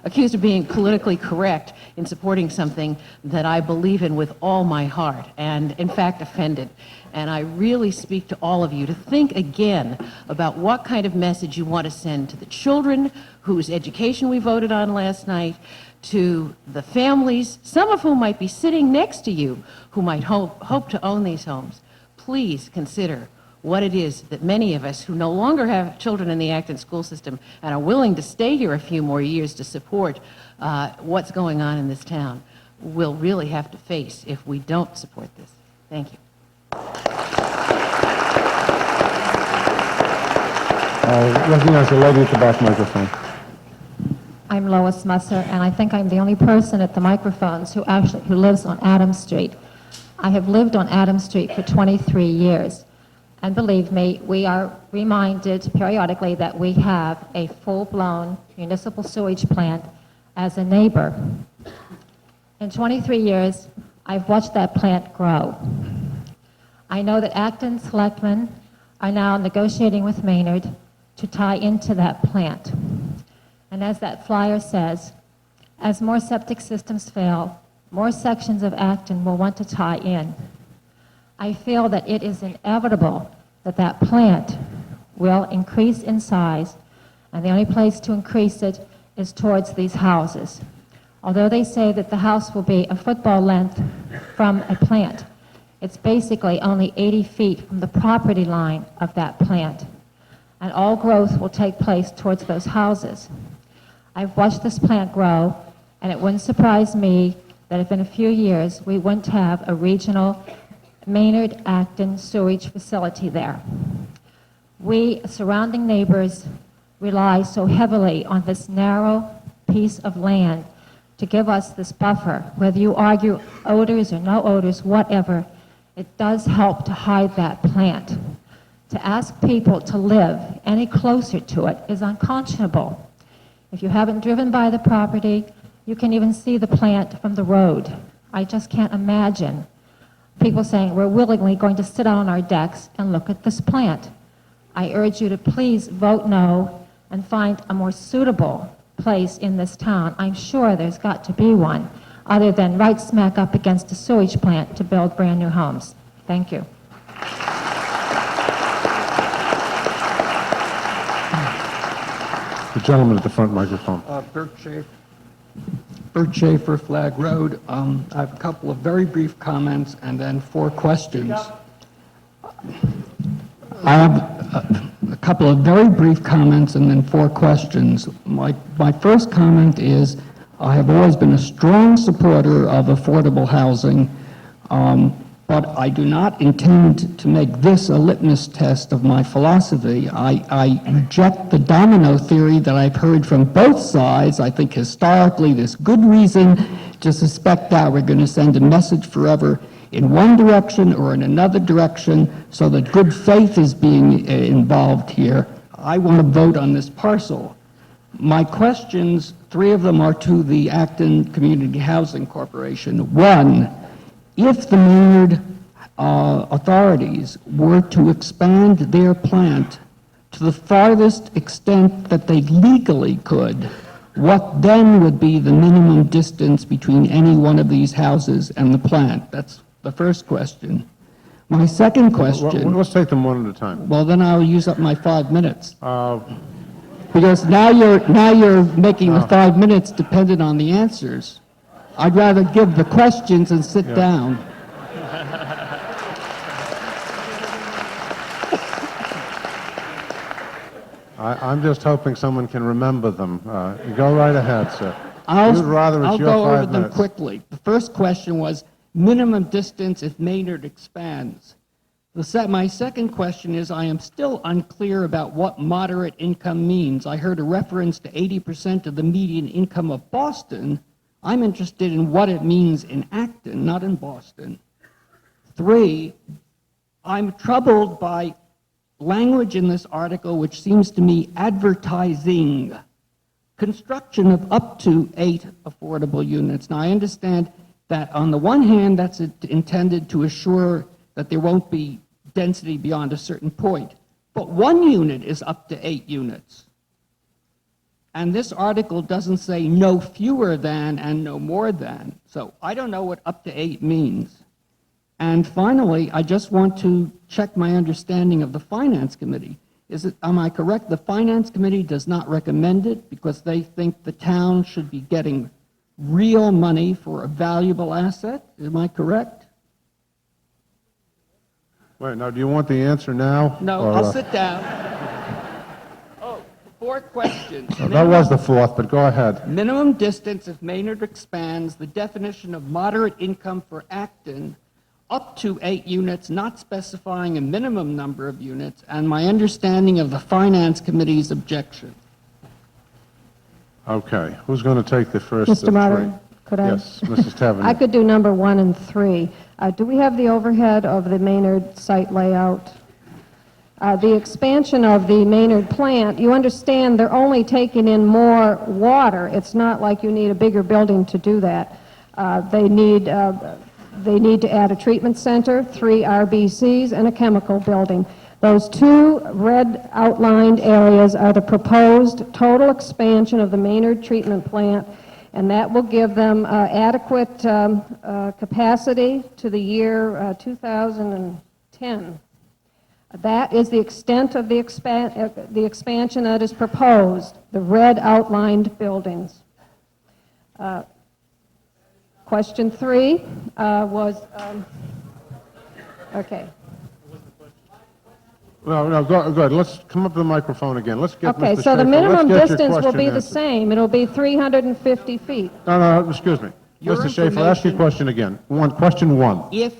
accused of being politically correct in supporting something that I believe in with all my heart, and in fact offended. And I really speak to all of you to think again about what kind of message you want to send to the children whose education we voted on last night, to the families, some of whom might be sitting next to you, who might hope to own these homes. Please consider what it is that many of us who no longer have children in the Acton school system and are willing to stay here a few more years to support what's going on in this town will really have to face if we don't support this. Thank you. Recognize the lady at the back microphone. I'm Lois Musser, and I think I'm the only person at the microphones who lives on Adam Street. I have lived on Adam Street for 23 years, and believe me, we are reminded periodically that we have a full-blown municipal sewage plant as a neighbor. In 23 years, I've watched that plant grow. I know that Acton selectmen are now negotiating with Maynard to tie into that plant. And as that flyer says, as more septic systems fail, more sections of Acton will want to tie in. I feel that it is inevitable that that plant will increase in size, and the only place to increase it is towards these houses. Although they say that the house will be a football length from a plant, it's basically only 80 feet from the property line of that plant. And all growth will take place towards those houses. I've watched this plant grow, and it wouldn't surprise me that if in a few years we wouldn't have a regional Maynard-Acton sewage facility there. We surrounding neighbors rely so heavily on this narrow piece of land to give us this buffer. Whether you argue odors or no odors, whatever, it does help to hide that plant. To ask people to live any closer to it is unconscionable. If you haven't driven by the property, you can even see the plant from the road. I just can't imagine people saying, we're willingly going to sit on our decks and look at this plant. I urge you to please vote no and find a more suitable place in this town. I'm sure there's got to be one, other than right smack up against a sewage plant to build brand new homes. Thank you. The gentleman at the front microphone. Bert Schaefer, Flag Road. I have a couple of very brief comments and then 4 questions. I have a couple of very brief comments and then 4 questions. My first comment is I have always been a strong supporter of affordable housing, but I do not intend to make this a litmus test of my philosophy. I reject the domino theory that I've heard from both sides. I think historically there's good reason to suspect that we're going to send a message forever in one direction or in another direction, so that good faith is being involved here. I want to vote on this parcel. My questions, 3 of them are to the Acton Community Housing Corporation. 1, if the Maynard authorities were to expand their plant to the farthest extent that they legally could, what then would be the minimum distance between any one of these houses and the plant? That's the first question. My second question... Let's take them one at a time. Well, then I'll use up my 5 minutes. Because now you're making the 5 minutes dependent on the answers. I'd rather give the questions and sit down. I'm just hoping someone can remember them. Go right ahead, sir. I'll You'd rather it's your go 5 over them minutes. quickly. The first question was minimum distance if Maynard expands. My second question is I am still unclear about what moderate income means. I heard a reference to 80% of the median income of Boston. I'm interested in what it means in Acton, not in Boston. 3, I'm troubled by language in this article which seems to me advertising construction of up to 8 affordable units. Now, I understand that on the one hand, that's intended to assure that there won't be density beyond a certain point. But 1 unit is up to 8 units. And this article doesn't say no fewer than and no more than. So I don't know what up to 8 means. And finally, I just want to check my understanding of the Finance Committee. Am I correct? The Finance Committee does not recommend it because they think the town should be getting real money for a valuable asset. Am I correct? Wait, now, do you want the answer now? No, or, I'll sit down. Oh, 4 questions. that was the 4th, but go ahead. Minimum distance if Maynard expands, the definition of moderate income for Acton, up to 8 units, not specifying a minimum number of units, and my understanding of the Finance Committee's objection. Okay, who's going to take the first Mr. of Moderator, 3? could I? Yes, Mrs. Tavernier. I could do number 1 and 3. Do we have the overhead of the Maynard site layout? The expansion of the Maynard plant, you understand they're only taking in more water. It's not like you need a bigger building to do that. They need to add a treatment center, 3 RBCs, and a chemical building. Those 2 red outlined areas are the proposed total expansion of the Maynard treatment plant, and that will give them adequate capacity to the year 2010. That is the extent of the expansion that is proposed, the red outlined buildings. Question 3 was, okay. No, go ahead. Let's come up to the microphone again. Let's get Okay, Mr. so the Schaefer. minimum Let's get your distance will question be the answered. same. It'll be 350 feet. No, excuse me. Your Mr. Schaefer, ask your information- question again. Question 1. If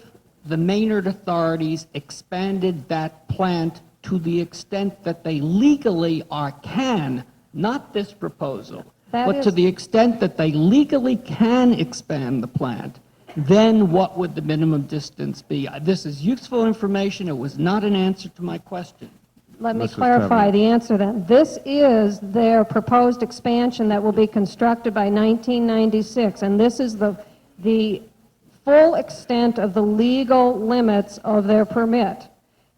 the Maynard authorities expanded that plant to the extent that they legally can, not this proposal, That but to is- the extent that they legally can expand the plant, then what would the minimum distance be? This is useful information. It was not an answer to my question. Let me Mrs. clarify Taverner. the answer then. This is their proposed expansion that will be constructed by 1996, and this is the full extent of the legal limits of their permit.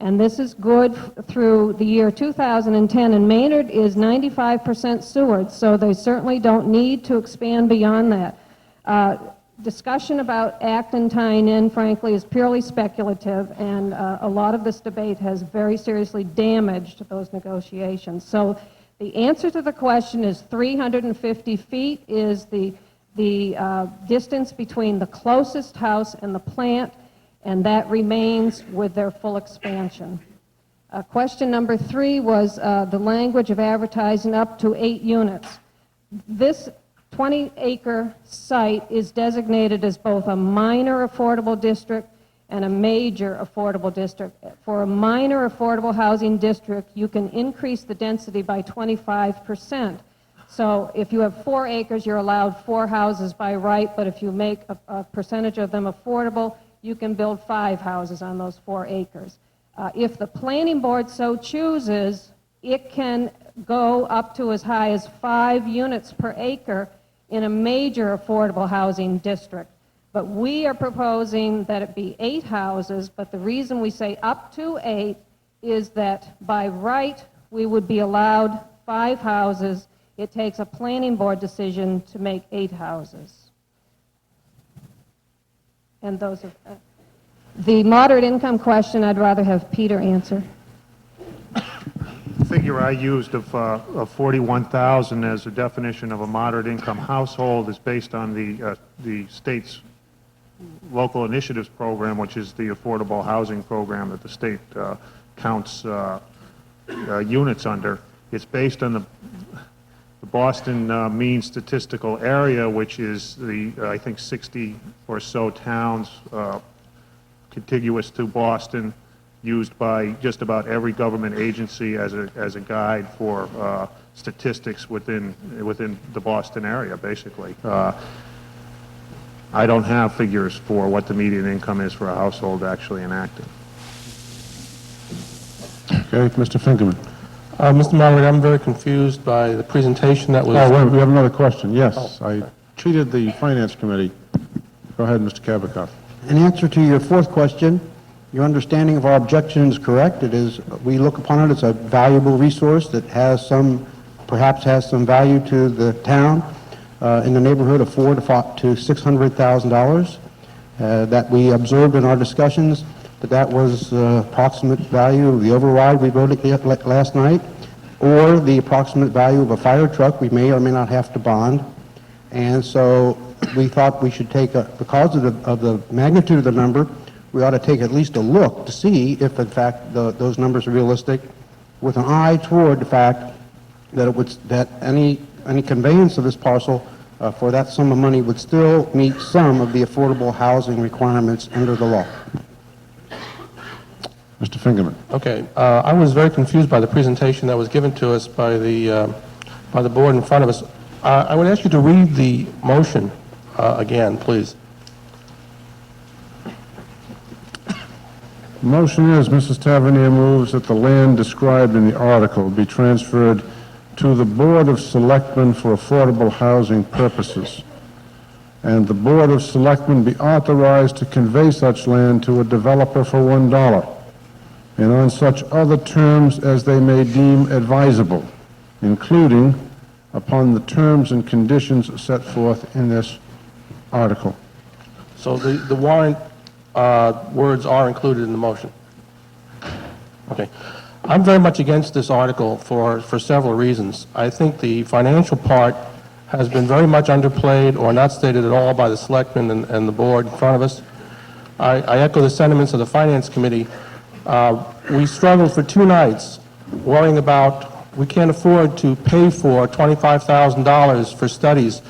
And this is good through the year 2010, and Maynard is 95% sewered, so they certainly don't need to expand beyond that. Discussion about Acton tying in, frankly, is purely speculative, and a lot of this debate has very seriously damaged those negotiations. So the answer to the question is 350 feet is the distance between the closest house and the plant, and that remains with their full expansion. Question number 3 was the language of advertising up to 8 units. This 20-acre site is designated as both a minor affordable district and a major affordable district. For a minor affordable housing district, you can increase the density by 25%. So if you have 4 acres, you're allowed 4 houses by right, but if you make a percentage of them affordable, you can build 5 houses on those 4 acres. If the planning board so chooses, it can go up to as high as 5 units per acre in a major affordable housing district. But we are proposing that it be 8 houses, but the reason we say up to 8 is that by right, we would be allowed 5 houses. It takes a planning board decision to make 8 houses. And those are, the moderate income question, I'd rather have Peter answer. The figure I used of 41,000 as a definition of a moderate income household is based on the state's local initiatives program, which is the affordable housing program that the state counts units under. It's based on the Boston mean statistical area, which is I think 60 or so towns contiguous to Boston, used by just about every government agency as a guide for statistics within the Boston area, basically. I don't have figures for what the median income is for a household actually in Acton. Okay, Mr. Finkelman. Mr. Moderator, I'm very confused by the presentation that was... Oh, wait, we have another question. Yes, I cheated the Finance Committee. Go ahead, Mr. Kabikoff. In answer to your 4th question, your understanding of our objection is correct. It is, we look upon it as a valuable resource that perhaps has some value to the town in the neighborhood of $400,000 to $600,000 that we observed in our discussions. That was the approximate value of the override we voted last night, or the approximate value of a fire truck we may or may not have to bond. And so we thought we should take, because of the magnitude of the number, we ought to take at least a look to see if, in fact, those numbers are realistic, with an eye toward the fact that any conveyance of this parcel for that sum of money would still meet some of the affordable housing requirements under the law. Mr. Fingerman. Okay, I was very confused by the presentation that was given to us by the board in front of us. I would ask you to read the motion again, please. The motion is Mrs. Tavernier moves that the land described in the article be transferred to the Board of Selectmen for affordable housing purposes, and the Board of Selectmen be authorized to convey such land to a developer for $1, and on such other terms as they may deem advisable, including upon the terms and conditions set forth in this article. So the warrant words are included in the motion. Okay. I'm very much against this article for several reasons. I think the financial part has been very much underplayed or not stated at all by the selectmen and the board in front of us. I echo the sentiments of the Finance Committee. We struggled for 2 nights worrying about, we can't afford to pay for $25,000 for studies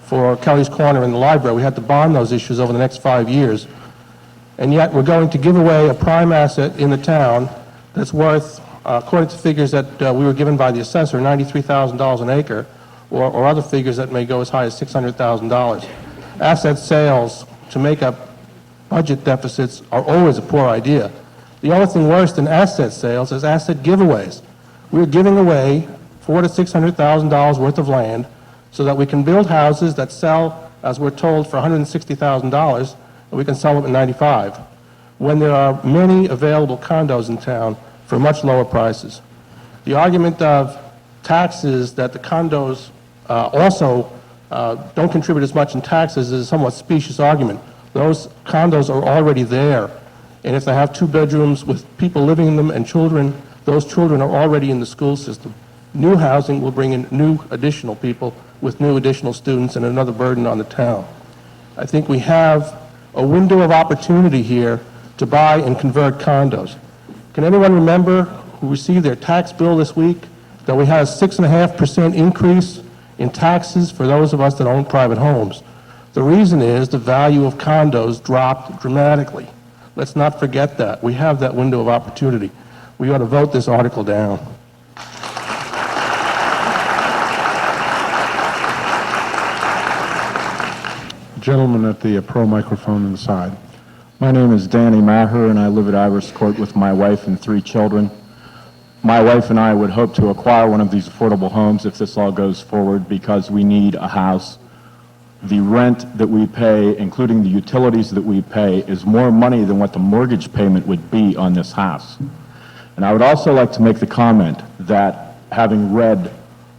for Kelly's Corner in the library. We had to bond those issues over the next 5 years. And yet we're going to give away a prime asset in the town that's worth, according to figures that we were given by the assessor, $93,000 an acre, or other figures that may go as high as $600,000. Asset sales to make up budget deficits are always a poor idea. The only thing worse than asset sales is asset giveaways. We're giving away $400,000 to $600,000 worth of land so that we can build houses that sell, as we're told, for $160,000, and we can sell them at $95,000, when there are many available condos in town for much lower prices. The argument of taxes, that the condos also don't contribute as much in taxes, is a somewhat specious argument. Those condos are already there, and if they have 2 bedrooms with people living in them and children, those children are already in the school system. New housing will bring in new additional people with new additional students and another burden on the town. I think we have a window of opportunity here to buy and convert condos. Can anyone remember who received their tax bill this week that we had a 6.5% increase in taxes for those of us that own private homes? The reason is the value of condos dropped dramatically. Let's not forget that. We have that window of opportunity. We ought to vote this article down. Gentleman at the pro microphone on the side. My name is Danny Maher, and I live at Iris Court with my wife and 3 children. My wife and I would hope to acquire one of these affordable homes if this all goes forward, because we need a house. The rent that we pay, including the utilities that we pay, is more money than what the mortgage payment would be on this house. And I would also like to make the comment that, having read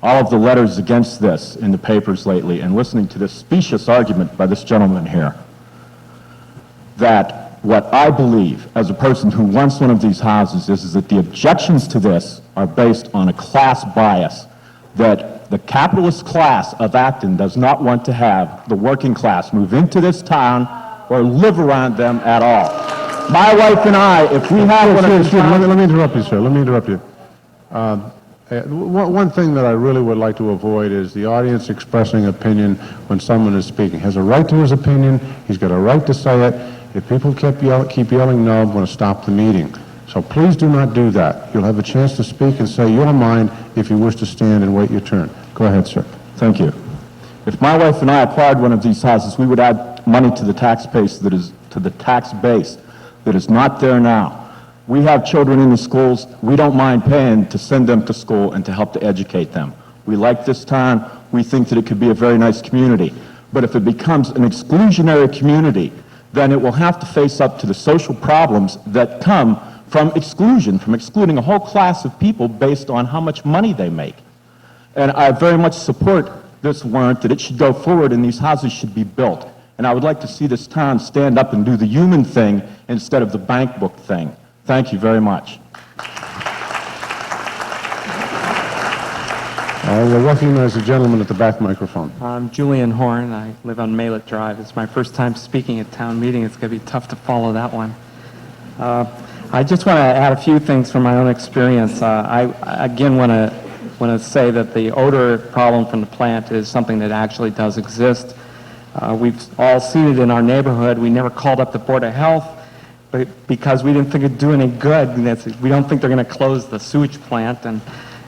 all of the letters against this in the papers lately and listening to this specious argument by this gentleman here, that what I believe as a person who wants one of these houses is that the objections to this are based on a class bias, that the capitalist class of Acton does not want to have the working class move into this town or live around them at all. My wife and I, if we had one of these houses... Let me interrupt you, sir. Let me interrupt you. One thing that I really would like to avoid is the audience expressing opinion when someone is speaking. He has a right to his opinion. He's got a right to say it. If people keep yelling no, I'm going to stop the meeting. So please do not do that. You'll have a chance to speak and say your mind if you wish to stand and wait your turn. Go ahead, sir. Thank you. If my wife and I acquired one of these houses, we would add money to the tax base that is not there now. We have children in the schools. We don't mind paying to send them to school and to help to educate them. We like this town. We think that it could be a very nice community. But if it becomes an exclusionary community, then it will have to face up to the social problems that come from exclusion, from excluding a whole class of people based on how much money they make. And I very much support this warrant, that it should go forward and these houses should be built. And I would like to see this town stand up and do the human thing instead of the bank book thing. Thank you very much. I will recognize the gentleman at the back microphone. I'm Julian Horn. I live on Maylet Drive. It's my first time speaking at town meeting. It's going to be tough to follow that one. I just want to add a few things from my own experience. I again want to say that the odor problem from the plant is something that actually does exist. We've all seen it in our neighborhood. We never called up the Board of Health because we didn't think it'd do any good. We don't think they're going to close the sewage plant, and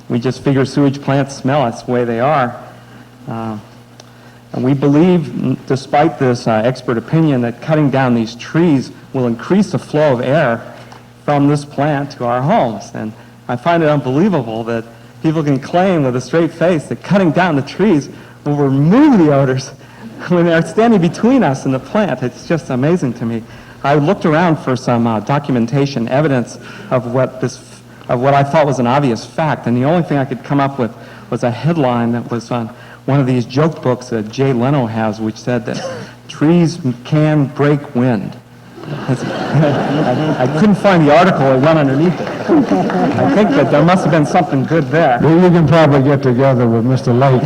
we just figure sewage plants smell. That's the way they are. And we believe, despite this expert opinion, that cutting down these trees will increase the flow of air from this plant to our homes. And I find it unbelievable that people can claim with a straight face that cutting down the trees will remove the odors when they're standing between us and the plant. It's just amazing to me. I looked around for some documentation, evidence of what I thought was an obvious fact, and the only thing I could come up with was a headline that was on one of these joke books that Jay Leno has, which said that trees can break wind. I couldn't find the article that went underneath it. I think that there must have been something good there. Well, you can probably get together with Mr. Lake.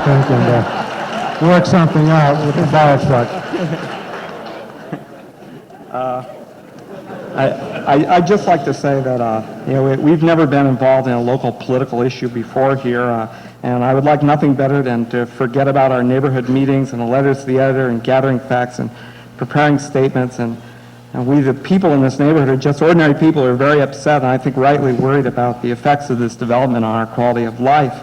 think, and work something out with the fire truck. I'd just like to say that, we've never been involved in a local political issue before here, and I would like nothing better than to forget about our neighborhood meetings and the letters to the editor and gathering facts and preparing statements. And we, the people in this neighborhood, are just ordinary people who are very upset, and I think rightly worried about the effects of this development on our quality of life.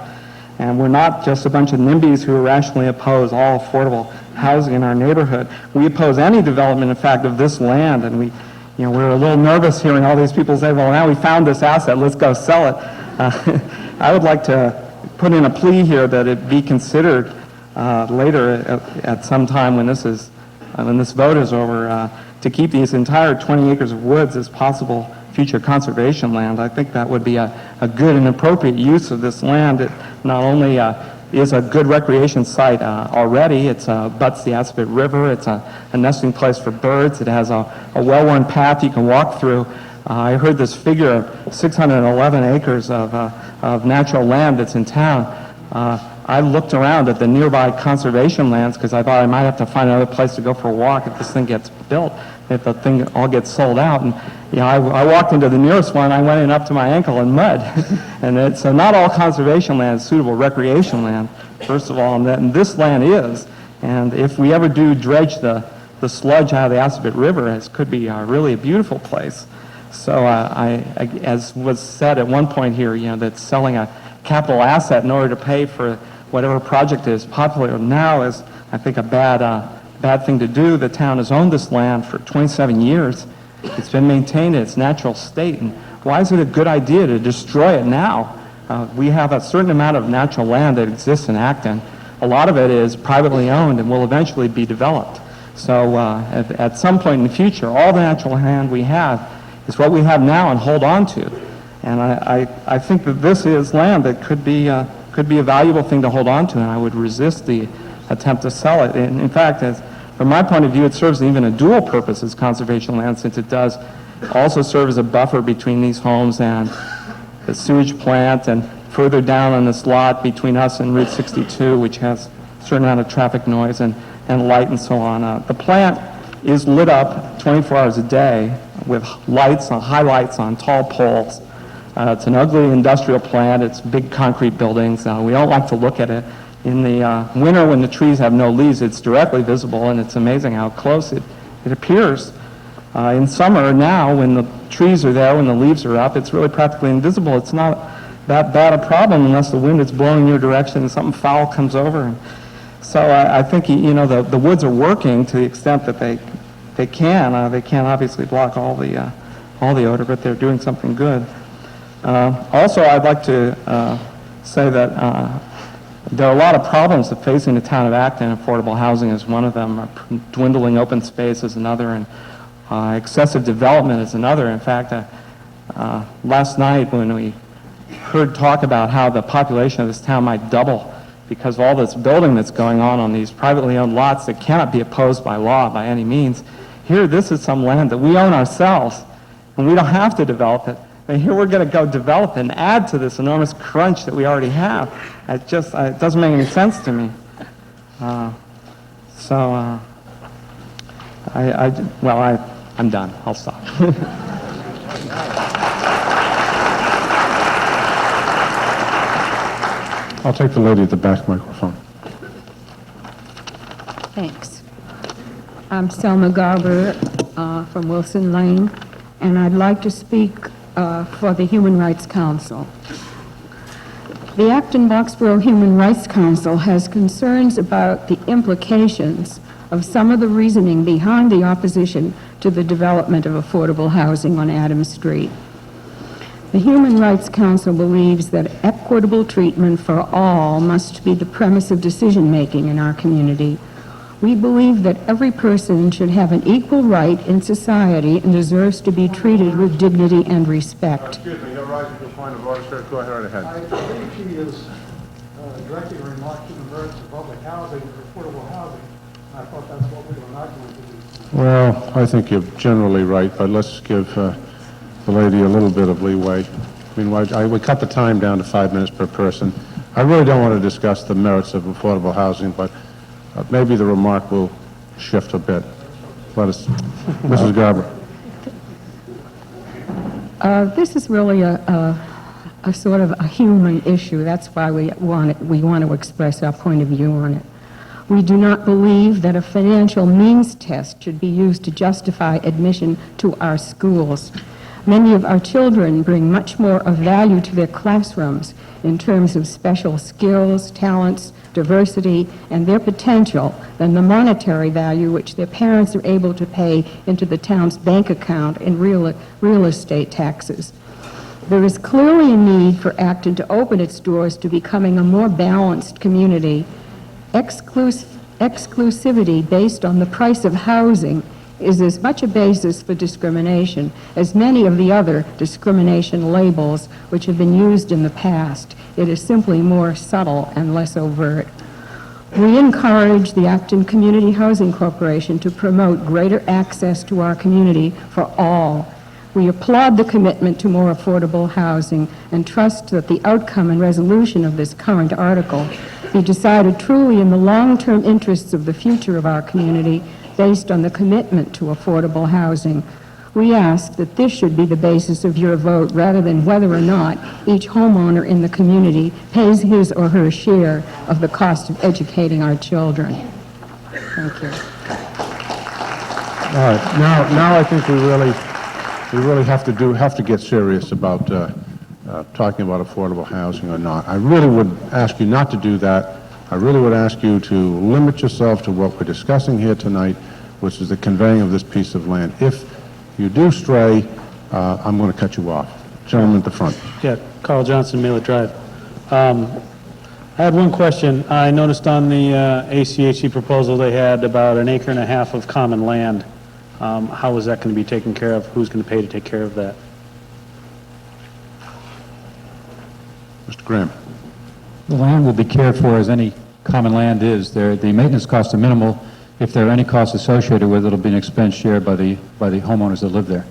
And we're not just a bunch of NIMBYs who irrationally oppose all affordable housing in our neighborhood. We oppose any development, in fact, of this land, and we're a little nervous hearing all these people say, well, now we found this asset, let's go sell it. I would like to put in a plea here that it be considered later at some time when this vote is over, to keep these entire 20 acres of woods as possible future conservation land. I think that would be a good and appropriate use of this land. It not only is a good recreation site already, it butts the Aspet River, it's a nesting place for birds, it has a well-worn path you can walk through. I heard this figure of 611 acres of natural land that's in town. I looked around at the nearby conservation lands because I thought I might have to find another place to go for a walk if this thing gets built, if the thing all gets sold out. And I walked into the nearest one, I went in up to my ankle in mud. And so not all conservation land is suitable recreation land, first of all, and this land is. And if we ever do dredge the sludge out of the Aspet River, it could be really a beautiful place. So as was said at one point here, that selling a capital asset in order to pay for whatever project is popular now is, I think, a bad thing to do. The town has owned this land for 27 years. It's been maintained in its natural state. And why is it a good idea to destroy it now? We have a certain amount of natural land that exists in Acton. A lot of it is privately owned and will eventually be developed. So at some point in the future, all the natural land we have is what we have now and hold on to. And I think that this is land that could be a valuable thing to hold on to, and I would resist the attempt to sell it. And in fact, from my point of view, it serves even a dual purpose as conservation land, since it does also serve as a buffer between these homes and the sewage plant, and further down on this lot between us and Route 62, which has a certain amount of traffic noise and light and so on. The plant is lit up 24 hours a day with lights, high lights on tall poles. It's an ugly industrial plant. It's big concrete buildings. We don't like to look at it. In the winter, when the trees have no leaves, it's directly visible, and it's amazing how close it appears. In summer, now, when the trees are there, when the leaves are up, it's really practically invisible. It's not that bad a problem unless the wind is blowing in your direction and something foul comes over. So I think, the woods are working to the extent that they can. They can't obviously block all the odor, but they're doing something good. Also, I'd like to say that there are a lot of problems that facing the town of Acton. Affordable housing is one of them. Dwindling open space is another, and excessive development is another. In fact, last night when we heard talk about how the population of this town might double because of all this building that's going on these privately owned lots that cannot be opposed by law by any means, here this is some land that we own ourselves, and we don't have to develop it. And here we're going to go develop and add to this enormous crunch that we already have. It doesn't make any sense to me. I'm done. I'll stop. I'll take the lady at the back microphone. Thanks. I'm Selma Garber from Wilson Lane, and I'd like to speak for the Human Rights Council. The Acton-Boxborough Human Rights Council has concerns about the implications of some of the reasoning behind the opposition to the development of affordable housing on Adams Street. The Human Rights Council believes that equitable treatment for all must be the premise of decision-making in our community. We believe that every person should have an equal right in society and deserves to be treated with dignity and respect. Excuse me, you're rising to a point of order, sir. Go right ahead. I believe she is directing a remark to the merits of public housing, affordable housing. I thought that's what we were not going to do. Well, I think you're generally right, but let's give the lady a little bit of leeway. I mean, we cut the time down to 5 minutes per person. I really don't want to discuss the merits of affordable housing, but maybe the remark will shift a bit. Let us, Mrs. Garber. This is really a sort of a human issue. That's why we want to express our point of view on it. We do not believe that a financial means test should be used to justify admission to our schools. Many of our children bring much more of value to their classrooms in terms of special skills, talents, diversity, and their potential than the monetary value which their parents are able to pay into the town's bank account in real estate taxes. There is clearly a need for Acton to open its doors to becoming a more balanced community. Exclusivity based on the price of housing is as much a basis for discrimination as many of the other discrimination labels which have been used in the past. It is simply more subtle and less overt. We encourage the Acton Community Housing Corporation to promote greater access to our community for all. We applaud the commitment to more affordable housing and trust that the outcome and resolution of this current article be decided truly in the long-term interests of the future of our community based on the commitment to affordable housing. We ask that this should be the basis of your vote rather than whether or not each homeowner in the community pays his or her share of the cost of educating our children. Thank you. All right. Now I think we really have to get serious about talking about affordable housing or not. I really would ask you not to do that. I really would ask you to limit yourself to what we're discussing here tonight, which is the conveying of this piece of land. If you do stray, I'm going to cut you off. Gentleman at the front. Yeah, Carl Johnson, Mailer Drive. I had one question. I noticed on the ACHC proposal they had about 1.5 acres of common land. How is that going to be taken care of? Who's going to pay to take care of that? Mr. Graham. The land will be cared for as any common land is. The maintenance costs are minimal. If there are any costs associated with it, it'll be an expense shared by the homeowners that live there.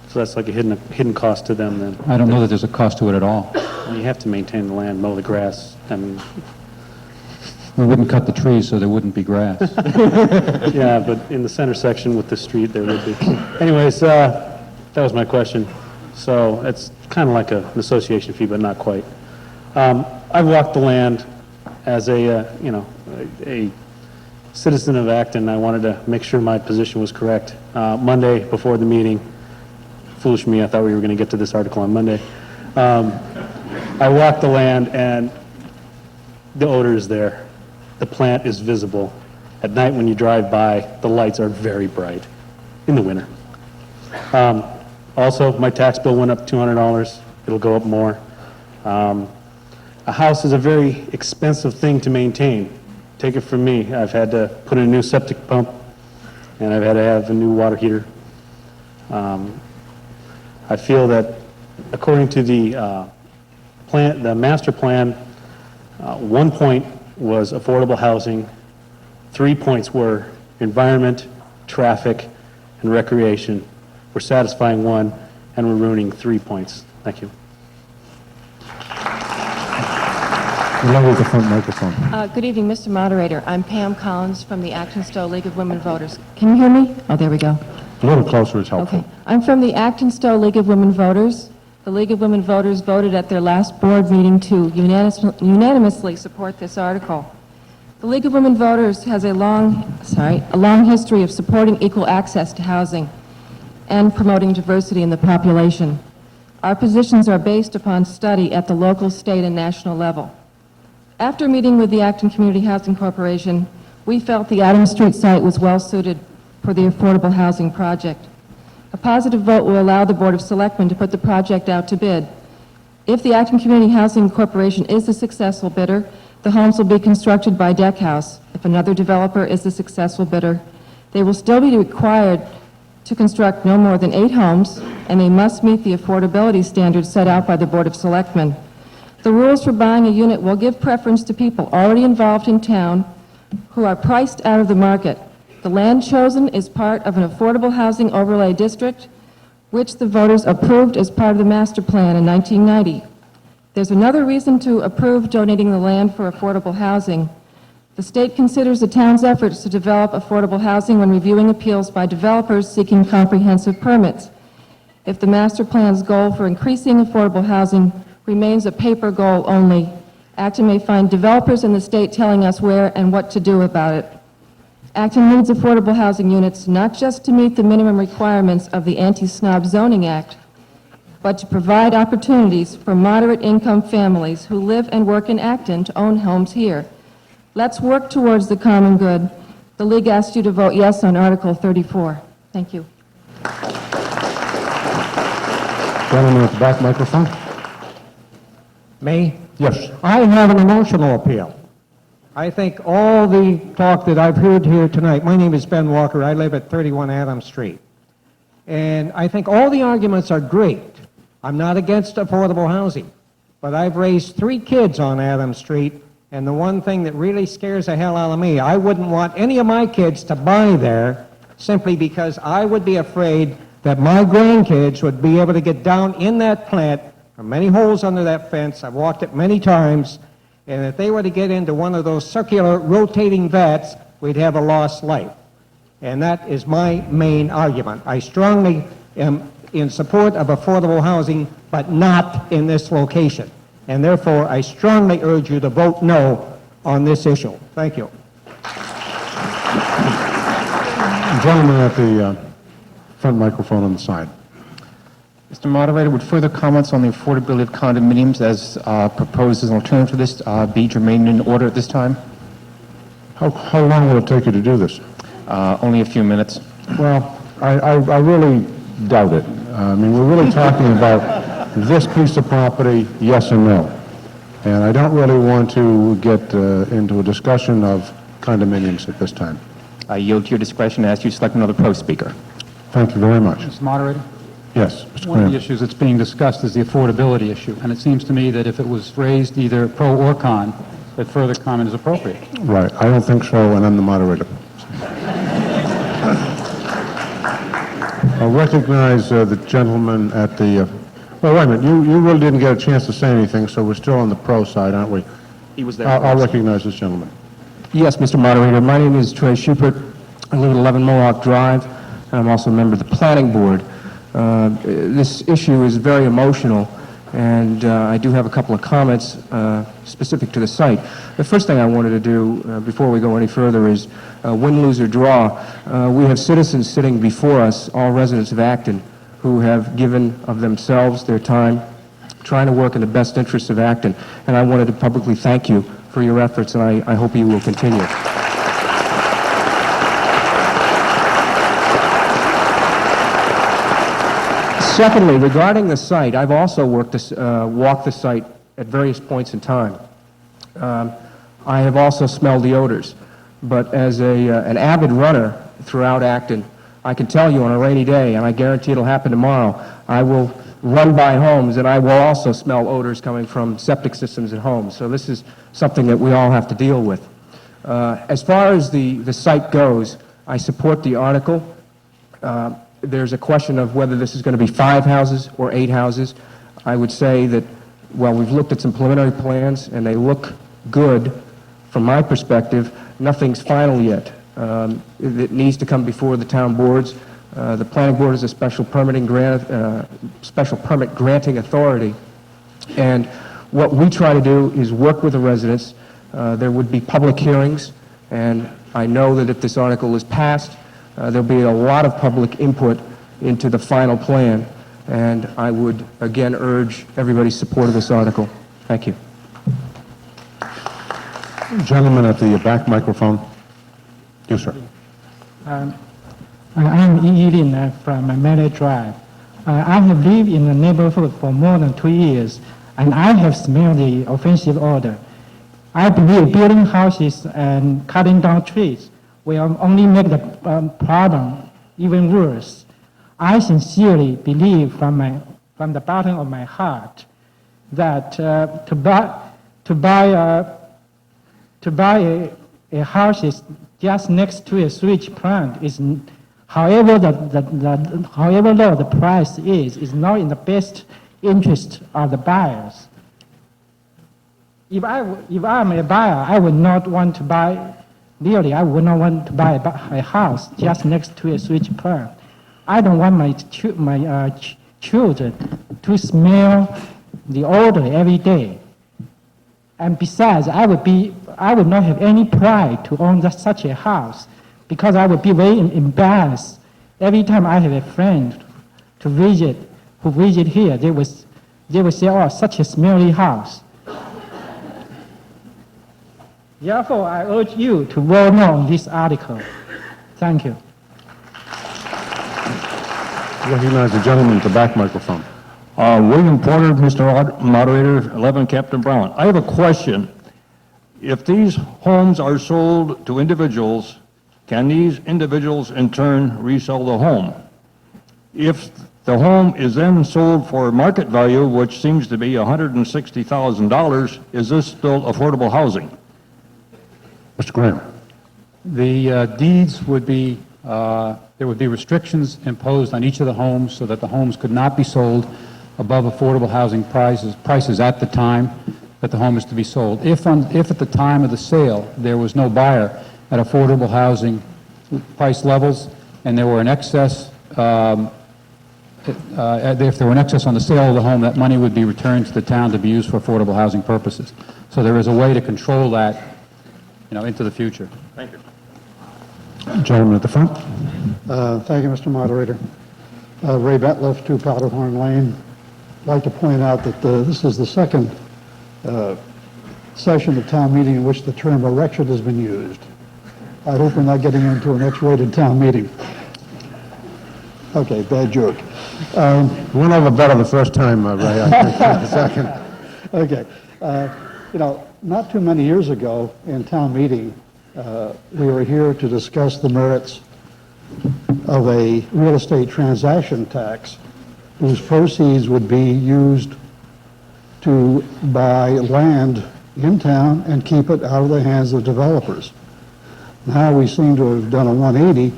So that's like a hidden cost to them then? I don't know that there's a cost to it at all. Well, you have to maintain the land, mow the grass. I mean, We wouldn't cut the trees so there wouldn't be grass. yeah, but in the center section with the street there would be. Anyways, that was my question. So it's kind of like an association fee, but not quite. I've walked the land as a citizen of Acton. I wanted to make sure my position was correct. Monday before the meeting, foolish me, I thought we were going to get to this article on Monday. I walked the land and the odor is there. The plant is visible. At night when you drive by, the lights are very bright in the winter. Also, my tax bill went up $200. It'll go up more. A house is a very expensive thing to maintain. Take it from me. I've had to put in a new septic pump, and I've had to have a new water heater. I feel that according to the master plan, 1 point was affordable housing, 3 points were environment, traffic, and recreation. We're satisfying 1, and we're ruining 3 points. Thank you. The front microphone. Good evening, Mr. Moderator. I'm Pam Collins from the Acton Stowe League of Women Voters. Can you hear me? Oh, there we go. A little closer is helpful. Okay. I'm from the Acton Stowe League of Women Voters. The League of Women Voters voted at their last board meeting to unanimously support this article. The League of Women Voters has a long history of supporting equal access to housing and promoting diversity in the population. Our positions are based upon study at the local, state, and national level. After meeting with the Acton Community Housing Corporation, we felt the Adams Street site was well suited for the affordable housing project. A positive vote will allow the Board of Selectmen to put the project out to bid. If the Acton Community Housing Corporation is the successful bidder, the homes will be constructed by Deck House. If another developer is the successful bidder, they will still be required to construct no more than 8 homes, and they must meet the affordability standards set out by the Board of Selectmen. The rules for buying a unit will give preference to people already involved in town who are priced out of the market. The land chosen is part of an affordable housing overlay district, which the voters approved as part of the master plan in 1990. There's another reason to approve donating the land for affordable housing. The state considers the town's efforts to develop affordable housing when reviewing appeals by developers seeking comprehensive permits. If the master plan's goal for increasing affordable housing remains a paper goal only, Acton may find developers in the state telling us where and what to do about it. Acton needs affordable housing units not just to meet the minimum requirements of the Anti-Snob Zoning Act, but to provide opportunities for moderate-income families who live and work in Acton to own homes here. Let's work towards the common good. The League asks you to vote yes on Article 34. Thank you. Gentleman at the back microphone. Me? Yes. I have an emotional appeal. I think all the talk that I've heard here tonight, my name is Ben Walker, I live at 31 Adams Street. And I think all the arguments are great. I'm not against affordable housing, but I've raised 3 kids on Adams Street, and the one thing that really scares the hell out of me, I wouldn't want any of my kids to buy there simply because I would be afraid that my grandkids would be able to get down in that plant. There are many holes under that fence. I've walked it many times. And if they were to get into one of those circular rotating vats, we'd have a lost life. And that is my main argument. I strongly am in support of affordable housing, but not in this location. And therefore, I strongly urge you to vote no on this issue. Thank you. Gentleman at the front microphone on the side. Mr. Moderator, would further comments on the affordability of condominiums as proposed as an alternative to this be germane in order at this time? How long will it take you to do this? Only a few minutes. Well, I really doubt it. I mean, we're really talking about this piece of property, yes and no. And I don't really want to get into a discussion of condominiums at this time. I yield to your discretion and ask you to select another pro speaker. Thank you very much. Mr. Moderator? Yes, Mr. One of Graham. the issues that's being discussed is the affordability issue, and it seems to me that if it was raised either pro or con, that further comment is appropriate. Right. I don't think so, and I'm the moderator. I'll recognize the gentleman at the... well, wait a minute. You really didn't get a chance to say anything, so we're still on the pro side, aren't we? He was there. I'll recognize this gentleman. Yes, Mr. Moderator. My name is Trey Schubert. I live at 11 Mohawk Drive. I'm also a member of the Planning Board. This issue is very emotional, and I do have a couple of comments specific to the site. The first thing I wanted to do before we go any further is win, lose, or draw. We have citizens sitting before us, all residents of Acton, who have given of themselves, their time, trying to work in the best interests of Acton, and I wanted to publicly thank you for your efforts, and I hope you will continue. Secondly, regarding the site, I've also walked the site at various points in time. I have also smelled the odors, but as an avid runner throughout Acton, I can tell you on a rainy day, and I guarantee it'll happen tomorrow, I will run by homes and I will also smell odors coming from septic systems at homes. So this is something that we all have to deal with. As far as the site goes, I support the article. There's a question of whether this is going to be 5 houses or 8 houses. I would say that, well, we've looked at some preliminary plans, and they look good. From my perspective, nothing's final yet. It needs to come before the town boards. The planning board is a special permit granting authority. And what we try to do is work with the residents. There would be public hearings, and I know that if this article is passed, there'll be a lot of public input into the final plan, and I would again urge everybody's support of this article. Thank you. Gentleman at the back microphone. Yes, sir. I'm Yi Lin from Mallet Drive. I have lived in the neighborhood for more than 2 years, and I have smelled the offensive odor. I believe building houses and cutting down trees will only make the problem even worse. I sincerely believe from the bottom of my heart that to buy a house is just next to a sewage plant is, however low the price is not in the best interest of the buyers. if I'm a buyer, I would not want to buy, really, I would not want to buy a house just next to a switch plant. I don't want my children to smell the odor every day. And besides, I would not have any pride to own such a house because I would be very embarrassed. Every time I have a friend who visit here, they would say, oh, such a smelly house. Therefore, I urge you to vote no on this article. Thank you. Recognize the gentleman at the back microphone. William Porter, Mr. Moderator, 11 Captain Brown. I have a question. If these homes are sold to individuals, can these individuals in turn resell the home? If the home is then sold for market value, which seems to be $160,000, is this still affordable housing? Mr. Graham. The deeds would be, there would be restrictions imposed on each of the homes so that the homes could not be sold above affordable housing prices at the time that the home is to be sold. If at the time of the sale there was no buyer at affordable housing price levels and there were an excess, if there were an excess on the sale of the home, that money would be returned to the town to be used for affordable housing purposes. So there is a way to control that, into the future. Thank you. Gentleman at the front. Thank you, Mr. Moderator. Ray Betliff, 2 Powderhorn Lane. I'd like to point out that this is the second session of town meeting in which the term erection has been used. I hope we're not getting into an X-rated town meeting. Okay, bad joke. Went over better the first time, Ray. I think the second. Okay. Not too many years ago in town meeting, we were here to discuss the merits of a real estate transaction tax whose proceeds would be used to buy land in town and keep it out of the hands of developers. Now we seem to have done a 180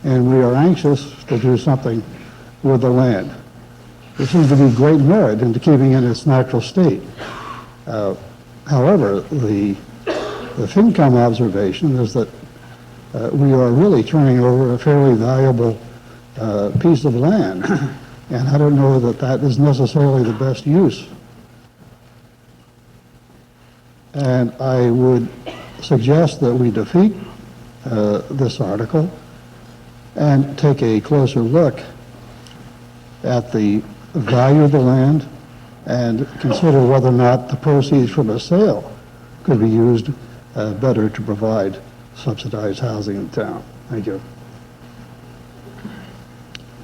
and we are anxious to do something with the land. There seems to be great merit into keeping it in its natural state. However, the FinCom observation is that we are really turning over a fairly valuable piece of land, and I don't know that that is necessarily the best use. And I would suggest that we defeat this article and take a closer look at the value of the land and consider whether or not the proceeds from a sale could be used better to provide subsidized housing in town. Thank you.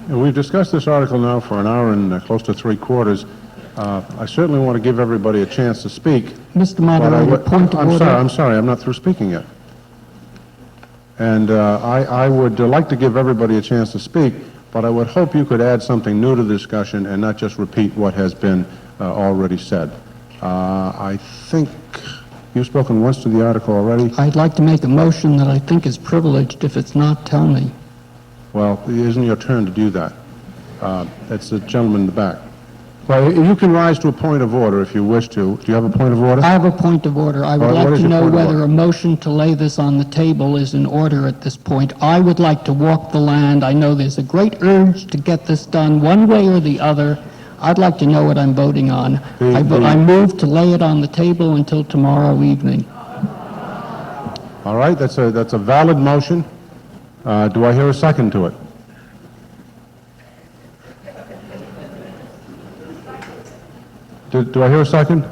And we've discussed this article now for an hour and close to 3/4. I certainly want to give everybody a chance to speak. Mr. Moderator, point of order. I'm sorry, I'm not through speaking yet. And I would like to give everybody a chance to speak, but I would hope you could add something new to the discussion and not just repeat what has been already said. I think you've spoken once to the article already. I'd like to make a motion that I think is privileged. If it's not, tell me. Well, it isn't your turn to do that. That's the gentleman in the back. Well, you can rise to a point of order if you wish to. Do you have a point of order? I have a point of order. I would What like is to your know point of whether order? a motion to lay this on the table is in order at this point. I would like to walk the land. I know there's a great urge to get this done one way or the other. I'd like to know what I'm voting on. I move to lay it on the table until tomorrow evening. All right, that's a valid motion. Do I hear a second to it? Do I hear a second?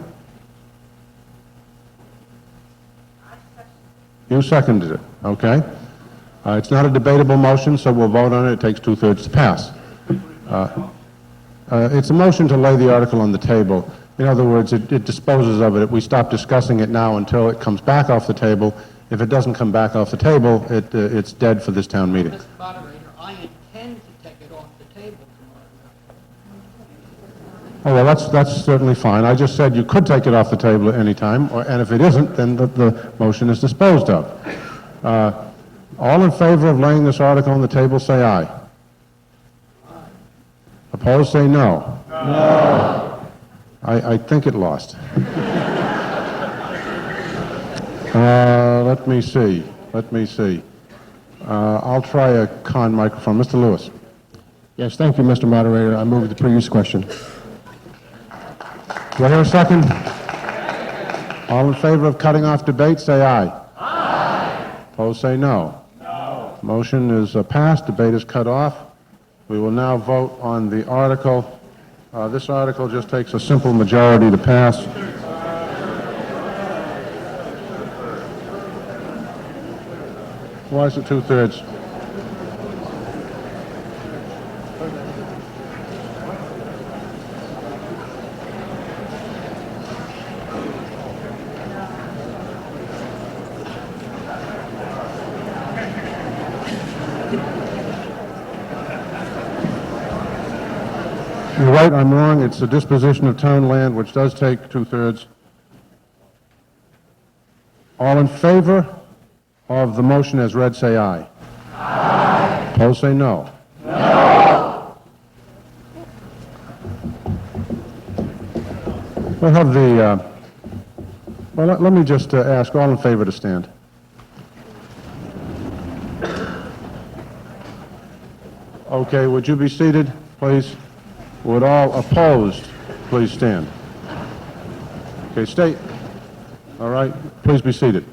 You seconded it, okay. It's not a debatable motion, so we'll vote on it. It takes 2/3 to pass. It's a motion to lay the article on the table. In other words, it disposes of it. We stop discussing it now until it comes back off the table. If it doesn't come back off the table, it's dead for this town meeting. Mr. Moderator, I intend to take it off the table Oh, well, that's certainly fine. I just said you could take it off the table at any time, and if it isn't, then the motion is disposed of. All in favor of laying this article on the table, say aye. Opposed, say no. No. I think it lost. Let me see. Let me see. I'll try a con microphone. Mr. Lewis. Yes, thank you, Mr. Moderator. I move the previous question. Do I hear a second? All in favor of cutting off debate, say aye. Aye. Opposed, say no. No. Motion is passed. Debate is cut off. We will now vote on the article. This article just takes a simple majority to pass. Why is it two-thirds? You're right, I'm wrong. It's the disposition of town land, which does take two-thirds. All in favor of the motion as read, say aye. Aye. Opposed, say no. No. We'll have the, let me just ask all in favor to stand. Okay, would you be seated, please? Would all opposed please stand? Okay, state. All right, please be seated.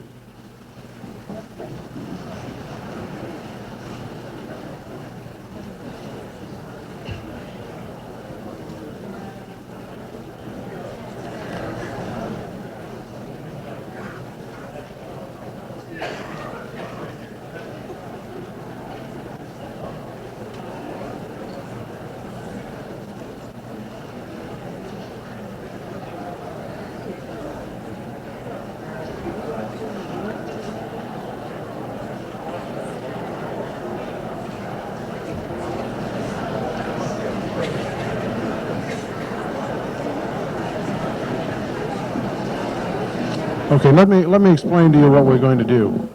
Okay, let me explain to you what we're going to do.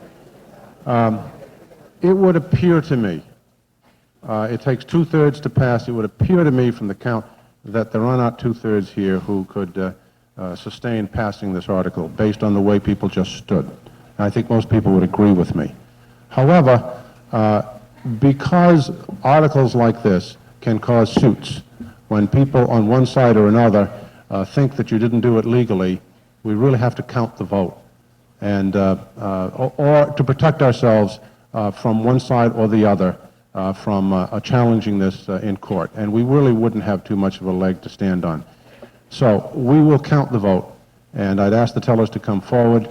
It would appear to me, it takes two-thirds to pass, it would appear to me from the count that there are not two-thirds here who could sustain passing this article based on the way people just stood. And I think most people would agree with me. However, because articles like this can cause suits, when people on one side or another think that you didn't do it legally, we really have to count the vote, and or to protect ourselves from one side or the other from challenging this in court. And we really wouldn't have too much of a leg to stand on. So we will count the vote, and I'd ask the tellers to come forward.